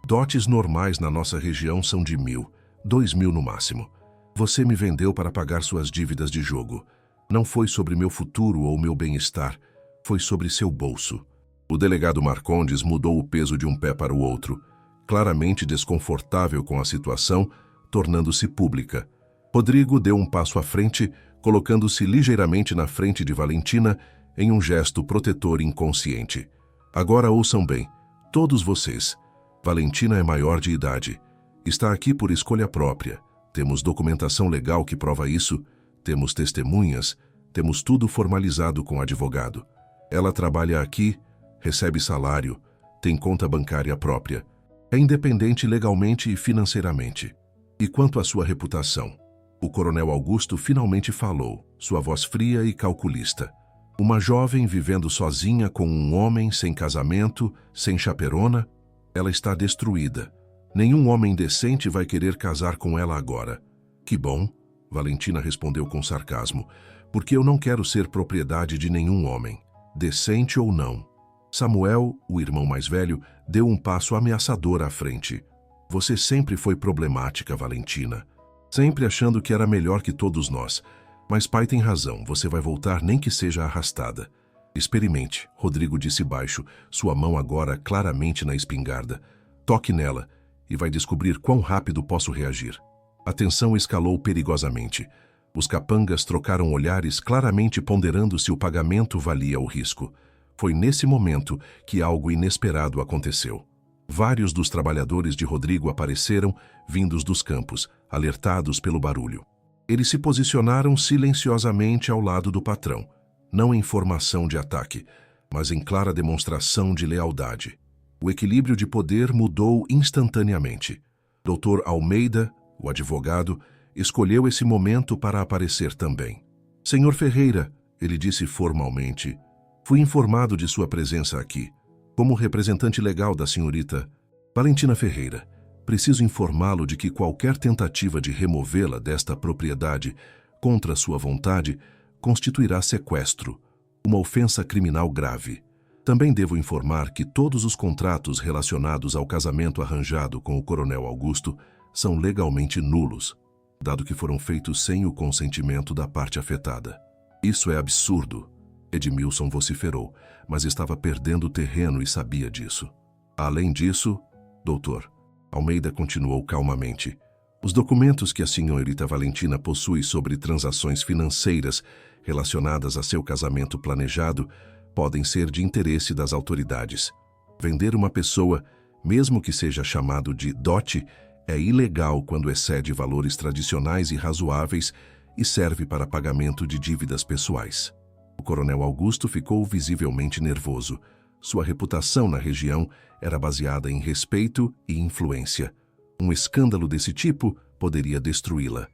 Dotes normais na nossa região são de 1.000, 2.000 no máximo. Você me vendeu para pagar suas dívidas de jogo. Não foi sobre meu futuro ou meu bem-estar, foi sobre seu bolso. O delegado Marcondes mudou o peso de um pé para o outro, claramente desconfortável com a situação, tornando-se pública. Rodrigo deu um passo à frente, colocando-se ligeiramente na frente de Valentina em um gesto protetor inconsciente. Agora ouçam bem, todos vocês. Valentina é maior de idade. Está aqui por escolha própria. Temos documentação legal que prova isso. Temos testemunhas, temos tudo formalizado com advogado. Ela trabalha aqui, recebe salário, tem conta bancária própria. É independente legalmente e financeiramente. E quanto à sua reputação? O coronel Augusto finalmente falou, sua voz fria e calculista. Uma jovem vivendo sozinha com um homem sem casamento, sem chaperona, ela está destruída. Nenhum homem decente vai querer casar com ela agora. Que bom. Valentina respondeu com sarcasmo, porque eu não quero ser propriedade de nenhum homem, decente ou não. Samuel, o irmão mais velho, deu um passo ameaçador à frente. Você sempre foi problemática, Valentina. Sempre achando que era melhor que todos nós. Mas pai tem razão, você vai voltar nem que seja arrastada. Experimente, Rodrigo disse baixo, sua mão agora claramente na espingarda. Toque nela e vai descobrir quão rápido posso reagir. A tensão escalou perigosamente. Os capangas trocaram olhares claramente ponderando se o pagamento valia o risco. Foi nesse momento que algo inesperado aconteceu. Vários dos trabalhadores de Rodrigo apareceram, vindos dos campos, alertados pelo barulho. Eles se posicionaram silenciosamente ao lado do patrão, não em formação de ataque, mas em clara demonstração de lealdade. O equilíbrio de poder mudou instantaneamente. Dr. Almeida, o advogado, escolheu esse momento para aparecer também. Senhor Ferreira, ele disse formalmente, fui informado de sua presença aqui, como representante legal da senhorita Valentina Ferreira. Preciso informá-lo de que qualquer tentativa de removê-la desta propriedade contra sua vontade constituirá sequestro, uma ofensa criminal grave. Também devo informar que todos os contratos relacionados ao casamento arranjado com o coronel Augusto são legalmente nulos, dado que foram feitos sem o consentimento da parte afetada. Isso é absurdo, Edmilson vociferou, mas estava perdendo terreno e sabia disso. Além disso, doutor, Almeida continuou calmamente, os documentos que a senhorita Valentina possui sobre transações financeiras relacionadas a seu casamento planejado podem ser de interesse das autoridades. Vender uma pessoa, mesmo que seja chamado de dote, é ilegal quando excede valores tradicionais e razoáveis e serve para pagamento de dívidas pessoais. O coronel Augusto ficou visivelmente nervoso. Sua reputação na região era baseada em respeito e influência. Um escândalo desse tipo poderia destruí-la.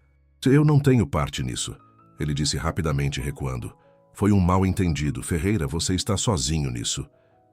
Eu não tenho parte nisso, ele disse rapidamente recuando. Foi um mal-entendido. Ferreira, você está sozinho nisso.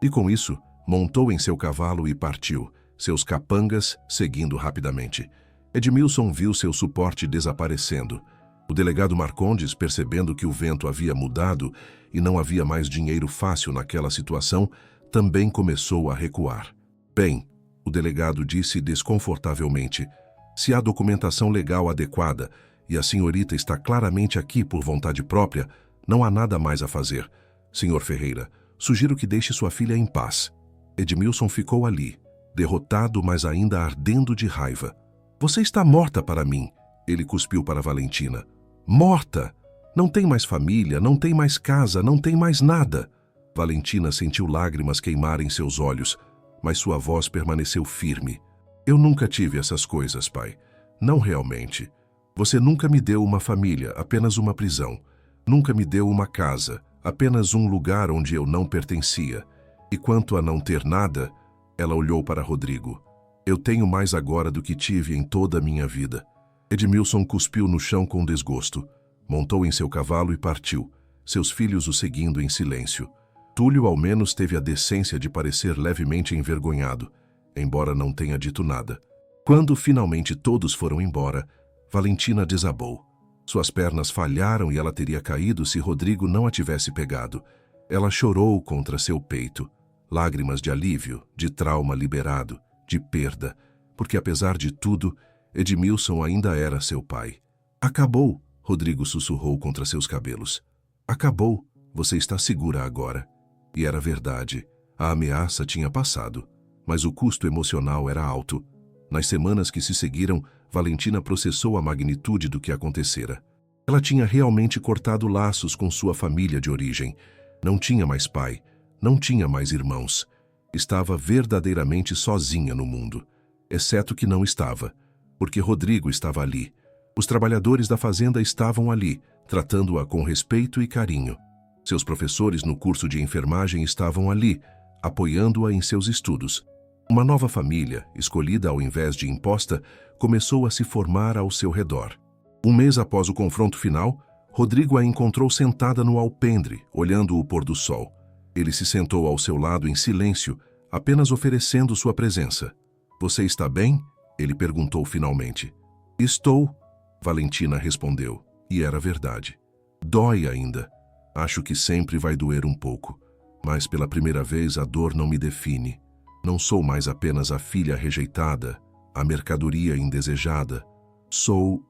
E com isso, montou em seu cavalo e partiu, seus capangas seguindo rapidamente. Edmilson viu seu suporte desaparecendo. O delegado Marcondes, percebendo que o vento havia mudado e não havia mais dinheiro fácil naquela situação, também começou a recuar. Bem, o delegado disse desconfortavelmente, se há documentação legal adequada e a senhorita está claramente aqui por vontade própria, não há nada mais a fazer. Senhor Ferreira, sugiro que deixe sua filha em paz. Edmilson ficou ali, derrotado, mas ainda ardendo de raiva. Você está morta para mim, ele cuspiu para Valentina. Morta! Não tem mais família, não tem mais casa, não tem mais nada. Valentina sentiu lágrimas queimarem seus olhos, mas sua voz permaneceu firme. Eu nunca tive essas coisas, pai. Não realmente. Você nunca me deu uma família, apenas uma prisão. Nunca me deu uma casa, apenas um lugar onde eu não pertencia. E quanto a não ter nada, ela olhou para Rodrigo. Eu tenho mais agora do que tive em toda a minha vida. Edmilson cuspiu no chão com desgosto. Montou em seu cavalo e partiu, seus filhos o seguindo em silêncio. Túlio ao menos teve a decência de parecer levemente envergonhado, embora não tenha dito nada. Quando finalmente todos foram embora, Valentina desabou. Suas pernas falharam e ela teria caído se Rodrigo não a tivesse pegado. Ela chorou contra seu peito, lágrimas de alívio, de trauma liberado, de perda, porque apesar de tudo, Edmilson ainda era seu pai. Acabou, Rodrigo sussurrou contra seus cabelos. Acabou, você está segura agora. E era verdade, a ameaça tinha passado, mas o custo emocional era alto. Nas semanas que se seguiram, Valentina processou a magnitude do que acontecera. Ela tinha realmente cortado laços com sua família de origem. Não tinha mais pai, não tinha mais irmãos. Estava verdadeiramente sozinha no mundo. Exceto que não estava, porque Rodrigo estava ali. Os trabalhadores da fazenda estavam ali, tratando-a com respeito e carinho. Seus professores no curso de enfermagem estavam ali, apoiando-a em seus estudos. Uma nova família, escolhida ao invés de imposta, começou a se formar ao seu redor. Um mês após o confronto final, Rodrigo a encontrou sentada no alpendre, olhando o pôr do sol. Ele se sentou ao seu lado em silêncio, apenas oferecendo sua presença. Você está bem? Ele perguntou finalmente. Estou, Valentina respondeu, e era verdade. Dói ainda. Acho que sempre vai doer um pouco, mas pela primeira vez a dor não me define. Não sou mais apenas a filha rejeitada, a mercadoria indesejada. Sou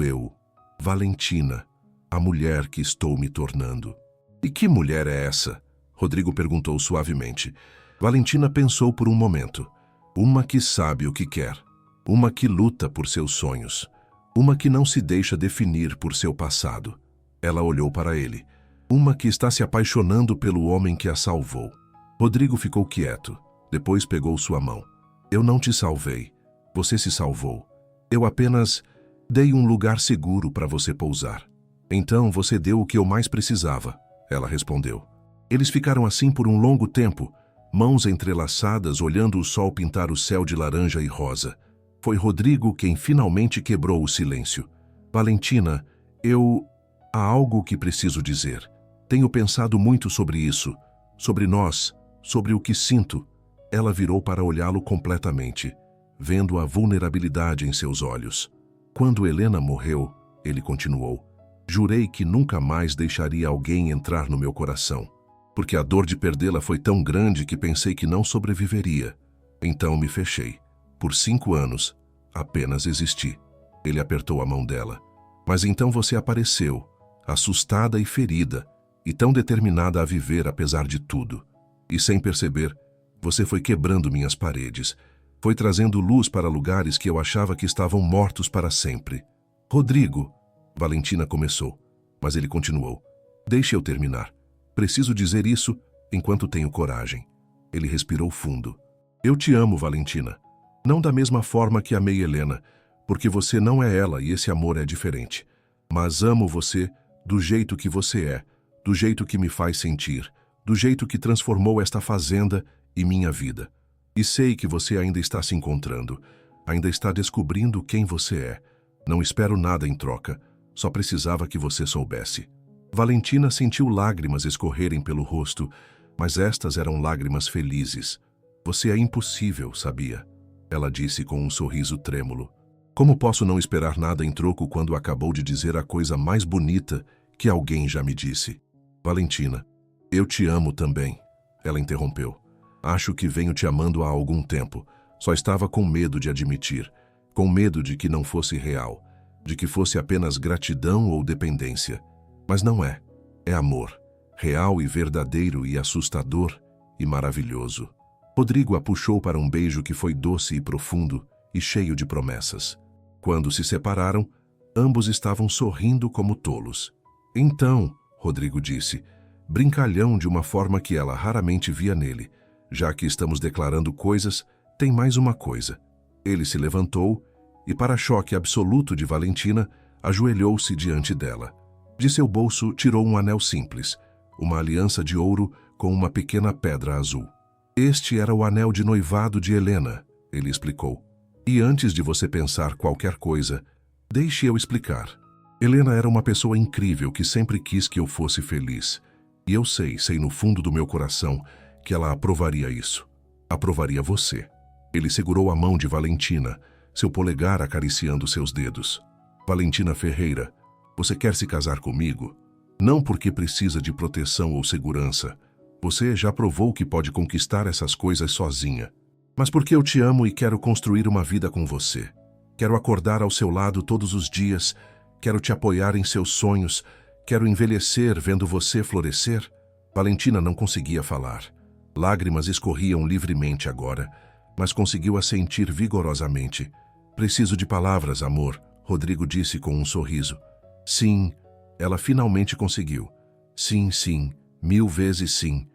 eu, Valentina, a mulher que estou me tornando. E que mulher é essa? Rodrigo perguntou suavemente. Valentina pensou por um momento. Uma que sabe o que quer, uma que luta por seus sonhos, uma que não se deixa definir por seu passado. Ela olhou para ele. Uma que está se apaixonando pelo homem que a salvou. Rodrigo ficou quieto. Depois pegou sua mão. Eu não te salvei. Você se salvou. Eu apenas dei um lugar seguro para você pousar. Então você deu o que eu mais precisava, ela respondeu. Eles ficaram assim por um longo tempo, mãos entrelaçadas, olhando o sol pintar o céu de laranja e rosa. Foi Rodrigo quem finalmente quebrou o silêncio. Valentina, há algo que preciso dizer. Tenho pensado muito sobre isso, sobre nós, sobre o que sinto. Ela virou para olhá-lo completamente, vendo a vulnerabilidade em seus olhos. Quando Helena morreu, ele continuou, jurei que nunca mais deixaria alguém entrar no meu coração, porque a dor de perdê-la foi tão grande que pensei que não sobreviveria. Então me fechei. Por 5 anos, apenas existi. Ele apertou a mão dela. Mas então você apareceu, assustada e ferida, e tão determinada a viver apesar de tudo. E sem perceber, você foi quebrando minhas paredes, foi trazendo luz para lugares que eu achava que estavam mortos para sempre. Rodrigo, Valentina começou, mas ele continuou. Deixe eu terminar. Preciso dizer isso enquanto tenho coragem. Ele respirou fundo. Eu te amo, Valentina. Não da mesma forma que amei Helena, porque você não é ela e esse amor é diferente. Mas amo você do jeito que você é, do jeito que me faz sentir, do jeito que transformou esta fazenda e minha vida. E sei que você ainda está se encontrando, ainda está descobrindo quem você é. Não espero nada em troca, só precisava que você soubesse. Valentina sentiu lágrimas escorrerem pelo rosto, Mas estas eram lágrimas felizes. Você é impossível, sabia? Ela disse com um sorriso trêmulo. Como posso não esperar nada em troco quando acabou de dizer a coisa mais bonita que alguém já me disse? Valentina, eu te amo também. Ela interrompeu. Acho que venho te amando há algum tempo. Só estava com medo de admitir. Com medo de que não fosse real. De que fosse apenas gratidão ou dependência. Mas não é. É amor. Real e verdadeiro e assustador e maravilhoso. Rodrigo a puxou para um beijo que foi doce e profundo e cheio de promessas. Quando se separaram, ambos estavam sorrindo como tolos. Então, Rodrigo disse, brincalhão de uma forma que ela raramente via nele. Já que estamos declarando coisas, tem mais uma coisa. Ele se levantou e, para choque absoluto de Valentina, ajoelhou-se diante dela. De seu bolso tirou um anel simples, uma aliança de ouro com uma pequena pedra azul. Este era o anel de noivado de Helena, ele explicou. E antes de você pensar qualquer coisa, deixe eu explicar. Helena era uma pessoa incrível que sempre quis que eu fosse feliz. E eu sei no fundo do meu coração, que ela aprovaria isso. Aprovaria você. Ele segurou a mão de Valentina, seu polegar acariciando seus dedos. Valentina Ferreira, você quer se casar comigo? Não porque precisa de proteção ou segurança. Você já provou que pode conquistar essas coisas sozinha. Mas porque eu te amo e quero construir uma vida com você. Quero acordar ao seu lado todos os dias. Quero te apoiar em seus sonhos. Quero envelhecer vendo você florescer. Valentina não conseguia falar. Lágrimas escorriam livremente agora, mas conseguiu assentir vigorosamente. Preciso de palavras, amor, Rodrigo disse com um sorriso. Sim, ela finalmente conseguiu. Sim, sim, 1000 vezes sim.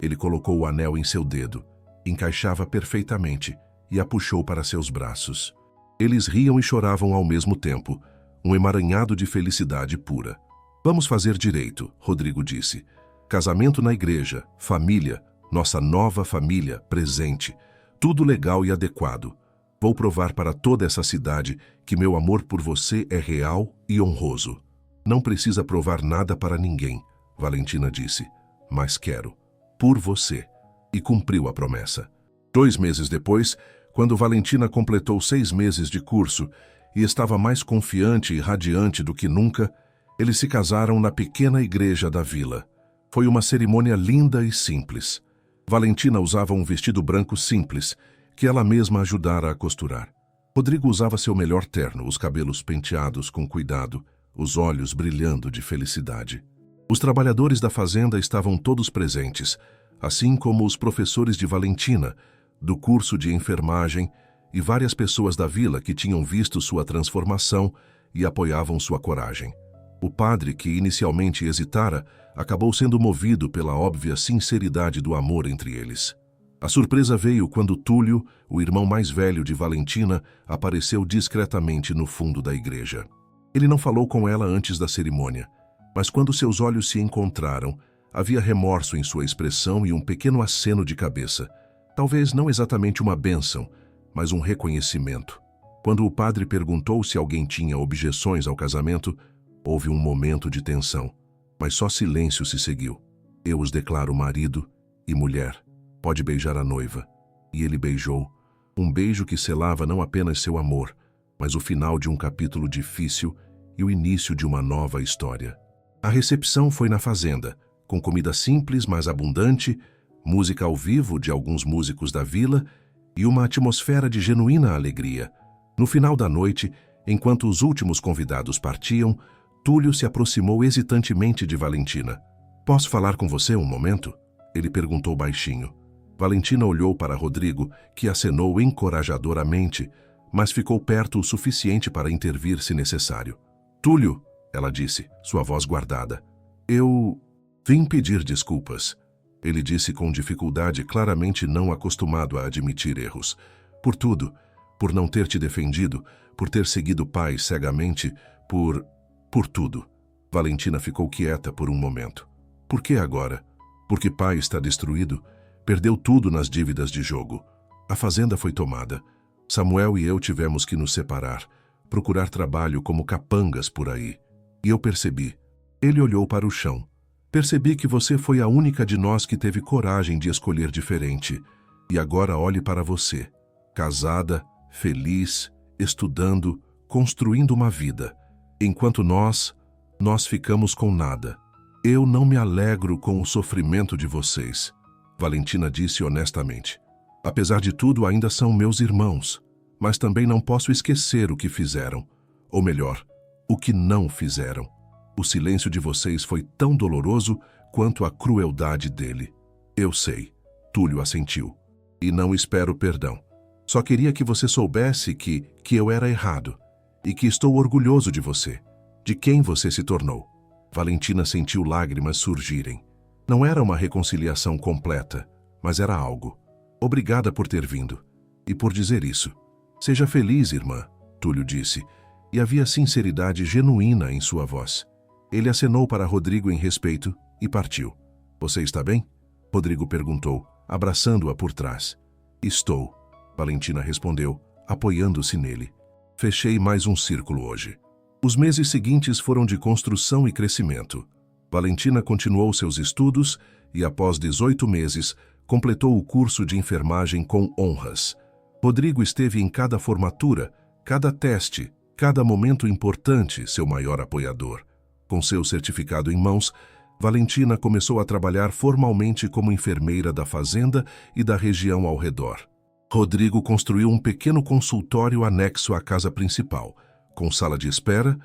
Ele colocou o anel em seu dedo. Encaixava perfeitamente e a puxou para seus braços. Eles riam e choravam ao mesmo tempo, um emaranhado de felicidade pura. Vamos fazer direito, Rodrigo disse. Casamento na igreja, família, nossa nova família, presente. Tudo legal e adequado. Vou provar para toda essa cidade que meu amor por você é real e honroso. Não precisa provar nada para ninguém, Valentina disse. Mas quero. Por você. E cumpriu a promessa. 2 meses depois, quando Valentina completou 6 meses de curso e estava mais confiante e radiante do que nunca, eles se casaram na pequena igreja da vila. Foi uma cerimônia linda e simples. Valentina usava um vestido branco simples, que ela mesma ajudara a costurar. Rodrigo usava seu melhor terno, os cabelos penteados com cuidado, os olhos brilhando de felicidade. Os trabalhadores da fazenda estavam todos presentes, assim como os professores de Valentina, do curso de enfermagem, e várias pessoas da vila que tinham visto sua transformação e apoiavam sua coragem. O padre, que inicialmente hesitara, acabou sendo movido pela óbvia sinceridade do amor entre eles. A surpresa veio quando Túlio, o irmão mais velho de Valentina, apareceu discretamente no fundo da igreja. Ele não falou com ela antes da cerimônia, mas quando seus olhos se encontraram, havia remorso em sua expressão e um pequeno aceno de cabeça. Talvez não exatamente uma bênção, mas um reconhecimento. Quando o padre perguntou se alguém tinha objeções ao casamento, houve um momento de tensão, mas só silêncio se seguiu. Eu os declaro marido e mulher. Pode beijar a noiva. E ele beijou, um beijo que selava não apenas seu amor, mas o final de um capítulo difícil e o início de uma nova história. A recepção foi na fazenda, com comida simples, mas abundante, música ao vivo de alguns músicos da vila e uma atmosfera de genuína alegria. No final da noite, enquanto os últimos convidados partiam, Túlio se aproximou hesitantemente de Valentina. Posso falar com você um momento? Ele perguntou baixinho. Valentina olhou para Rodrigo, que acenou encorajadoramente, mas ficou perto o suficiente para intervir se necessário. Túlio, ela disse, sua voz guardada. Eu vim pedir desculpas. Ele disse com dificuldade, claramente não acostumado a admitir erros. Por tudo, por não ter te defendido, por ter seguido o pai cegamente, por tudo. Valentina ficou quieta por um momento. Por que agora? Porque pai está destruído? Perdeu tudo nas dívidas de jogo. A fazenda foi tomada. Samuel e eu tivemos que nos separar, procurar trabalho como capangas por aí. E eu percebi. Ele olhou para o chão. Percebi que você foi a única de nós que teve coragem de escolher diferente. E agora olhe para você, casada, feliz, estudando, construindo uma vida. Enquanto nós ficamos com nada. Eu não me alegro com o sofrimento de vocês, Valentina disse honestamente. Apesar de tudo, ainda são meus irmãos, mas também não posso esquecer o que fizeram. Ou melhor, o que não fizeram. O silêncio de vocês foi tão doloroso quanto a crueldade dele. Eu sei, Túlio assentiu. E não espero perdão. Só queria que você soubesse que eu era errado e que estou orgulhoso de você, de quem você se tornou. Valentina sentiu lágrimas surgirem. Não era uma reconciliação completa, mas era algo. Obrigada por ter vindo e por dizer isso. Seja feliz, irmã, Túlio disse, e havia sinceridade genuína em sua voz. Ele acenou para Rodrigo em respeito e partiu. Você está bem? Rodrigo perguntou, abraçando-a por trás. Estou, Valentina respondeu, apoiando-se nele. Fechei mais um círculo hoje. Os meses seguintes foram de construção e crescimento. Valentina continuou seus estudos e, após 18 meses, completou o curso de enfermagem com honras. Rodrigo esteve em cada formatura, cada teste, cada momento importante, seu maior apoiador. Com seu certificado em mãos, Valentina começou a trabalhar formalmente como enfermeira da fazenda e da região ao redor. Rodrigo construiu um pequeno consultório anexo à casa principal, com sala de espera,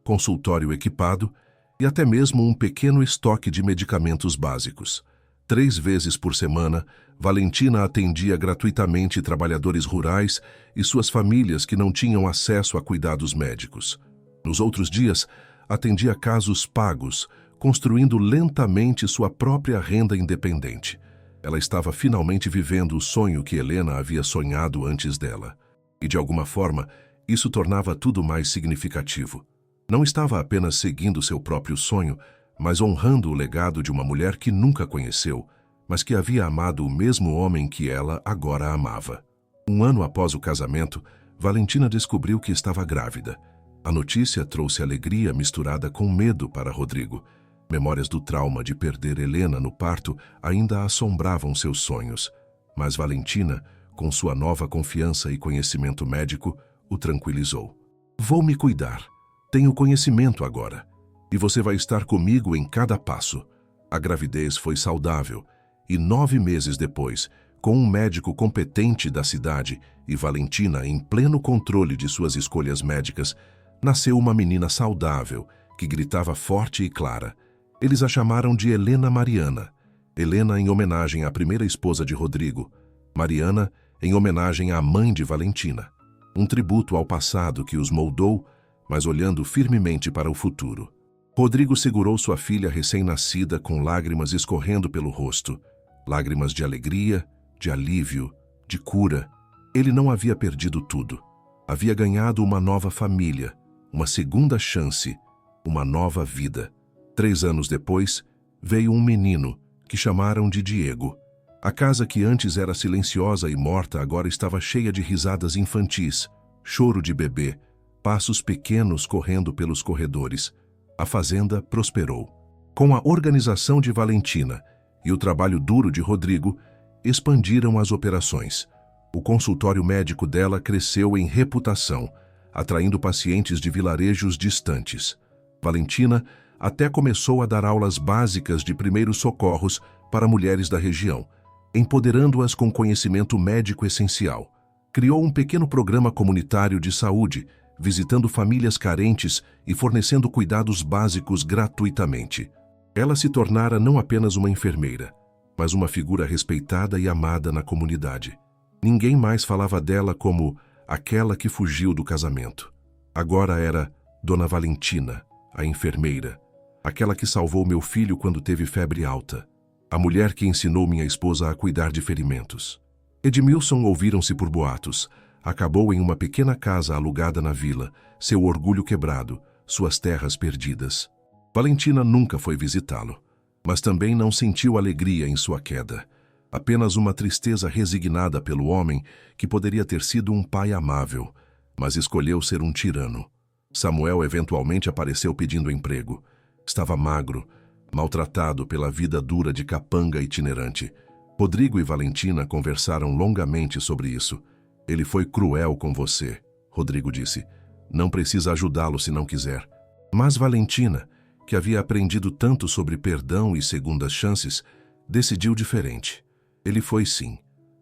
consultório equipado e até mesmo um pequeno estoque de medicamentos básicos. 3 vezes por semana, Valentina atendia gratuitamente trabalhadores rurais e suas famílias que não tinham acesso a cuidados médicos. Nos outros dias, atendia casos pagos, construindo lentamente sua própria renda independente. Ela estava finalmente vivendo o sonho que Helena havia sonhado antes dela. E, de alguma forma, isso tornava tudo mais significativo. Não estava apenas seguindo seu próprio sonho, mas honrando o legado de uma mulher que nunca conheceu, mas que havia amado o mesmo homem que ela agora amava. 1 ano após o casamento, Valentina descobriu que estava grávida. A notícia trouxe alegria misturada com medo para Rodrigo. Memórias do trauma de perder Helena no parto ainda assombravam seus sonhos, mas Valentina, com sua nova confiança e conhecimento médico, o tranquilizou. Vou me cuidar. Tenho conhecimento agora. E você vai estar comigo em cada passo. A gravidez foi saudável. E 9 meses depois, com um médico competente da cidade e Valentina em pleno controle de suas escolhas médicas, nasceu uma menina saudável, que gritava forte e clara. Eles a chamaram de Helena Mariana. Helena em homenagem à primeira esposa de Rodrigo. Mariana em homenagem à mãe de Valentina. Um tributo ao passado que os moldou, mas olhando firmemente para o futuro. Rodrigo segurou sua filha recém-nascida com lágrimas escorrendo pelo rosto. Lágrimas de alegria, de alívio, de cura. Ele não havia perdido tudo. Havia ganhado uma nova família, uma segunda chance, uma nova vida. 3 anos depois, veio um menino, que chamaram de Diego. A casa que antes era silenciosa e morta agora estava cheia de risadas infantis, choro de bebê, passos pequenos correndo pelos corredores. A fazenda prosperou. Com a organização de Valentina e o trabalho duro de Rodrigo, expandiram as operações. O consultório médico dela cresceu em reputação, atraindo pacientes de vilarejos distantes. Valentina até começou a dar aulas básicas de primeiros socorros para mulheres da região, empoderando-as com conhecimento médico essencial. Criou um pequeno programa comunitário de saúde, visitando famílias carentes e fornecendo cuidados básicos gratuitamente. Ela se tornara não apenas uma enfermeira, mas uma figura respeitada e amada na comunidade. Ninguém mais falava dela como aquela que fugiu do casamento. Agora era Dona Valentina, a enfermeira, aquela que salvou meu filho quando teve febre alta, a mulher que ensinou minha esposa a cuidar de ferimentos. Edmilson ouviram-se por boatos. Acabou em uma pequena casa alugada na vila, seu orgulho quebrado, suas terras perdidas. Valentina nunca foi visitá-lo, mas também não sentiu alegria em sua queda. Apenas uma tristeza resignada pelo homem que poderia ter sido um pai amável, mas escolheu ser um tirano. Samuel eventualmente apareceu pedindo emprego. Estava magro, maltratado pela vida dura de capanga itinerante. Rodrigo e Valentina conversaram longamente sobre isso. Ele foi cruel com você, Rodrigo disse. Não precisa ajudá-lo se não quiser. Mas Valentina, que havia aprendido tanto sobre perdão e segundas chances, decidiu diferente. Ele foi sim.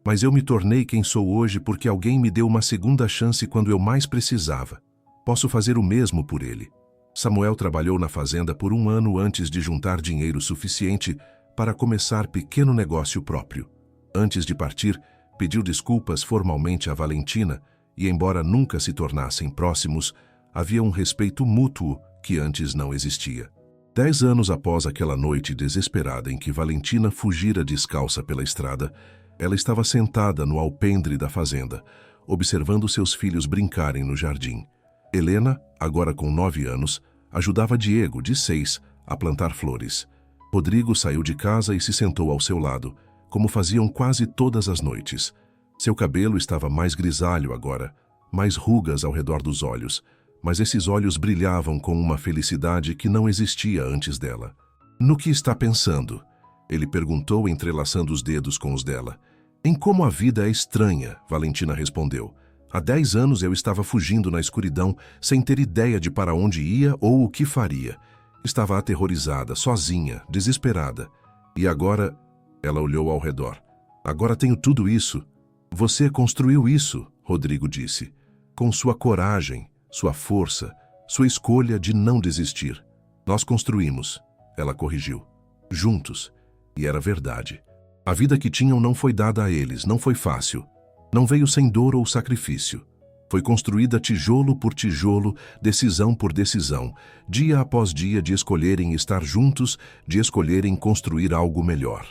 Mas eu me tornei quem sou hoje porque alguém me deu uma segunda chance quando eu mais precisava. Posso fazer o mesmo por ele. Samuel trabalhou na fazenda por 1 ano antes de juntar dinheiro suficiente para começar pequeno negócio próprio. Antes de partir, pediu desculpas formalmente a Valentina e, embora nunca se tornassem próximos, havia um respeito mútuo que antes não existia. 10 anos após aquela noite desesperada em que Valentina fugira descalça pela estrada, ela estava sentada no alpendre da fazenda, observando seus filhos brincarem no jardim. Helena, agora com 9 anos, ajudava Diego, de 6, a plantar flores. Rodrigo saiu de casa e se sentou ao seu lado, como faziam quase todas as noites. Seu cabelo estava mais grisalho agora, mais rugas ao redor dos olhos, mas esses olhos brilhavam com uma felicidade que não existia antes dela. No que está pensando? Ele perguntou, entrelaçando os dedos com os dela. Em como a vida é estranha, Valentina respondeu. Há 10 anos eu estava fugindo na escuridão, sem ter ideia de para onde ia ou o que faria. Estava aterrorizada, sozinha, desesperada. E agora... Ela olhou ao redor. Agora tenho tudo isso. Você construiu isso, Rodrigo disse. Com sua coragem, sua força, sua escolha de não desistir. Nós construímos, ela corrigiu. Juntos. E era verdade. A vida que tinham não foi dada a eles, não foi fácil. Não veio sem dor ou sacrifício. Foi construída tijolo por tijolo, decisão por decisão, dia após dia de escolherem estar juntos, de escolherem construir algo melhor.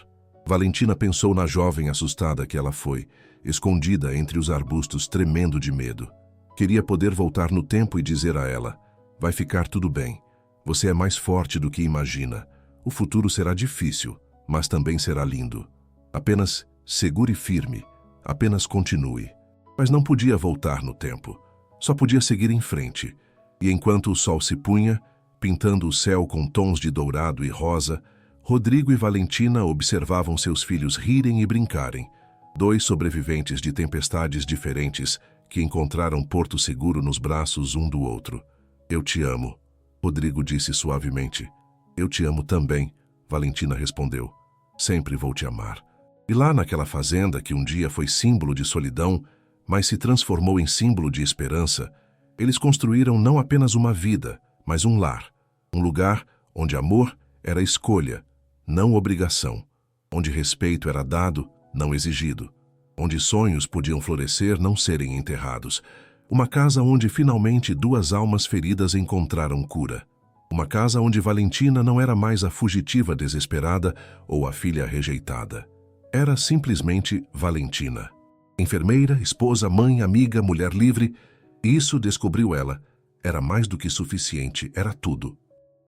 Valentina pensou na jovem assustada que ela foi, escondida entre os arbustos, tremendo de medo. Queria poder voltar no tempo e dizer a ela: vai ficar tudo bem. Você é mais forte do que imagina. O futuro será difícil, mas também será lindo. Apenas segure firme, apenas continue. Mas não podia voltar no tempo. Só podia seguir em frente. E enquanto o sol se punha, pintando o céu com tons de dourado e rosa, Rodrigo e Valentina observavam seus filhos rirem e brincarem. 2 sobreviventes de tempestades diferentes que encontraram porto seguro nos braços um do outro. Eu te amo, Rodrigo disse suavemente. Eu te amo também, Valentina respondeu. Sempre vou te amar. E lá naquela fazenda que um dia foi símbolo de solidão, mas se transformou em símbolo de esperança, eles construíram não apenas uma vida, mas um lar. Um lugar onde amor era escolha, não obrigação. Onde respeito era dado, não exigido. Onde sonhos podiam florescer, não serem enterrados. Uma casa onde finalmente 2 almas feridas encontraram cura. Uma casa onde Valentina não era mais a fugitiva desesperada ou a filha rejeitada. Era simplesmente Valentina. Enfermeira, esposa, mãe, amiga, mulher livre. Isso, descobriu ela, era mais do que suficiente, era tudo.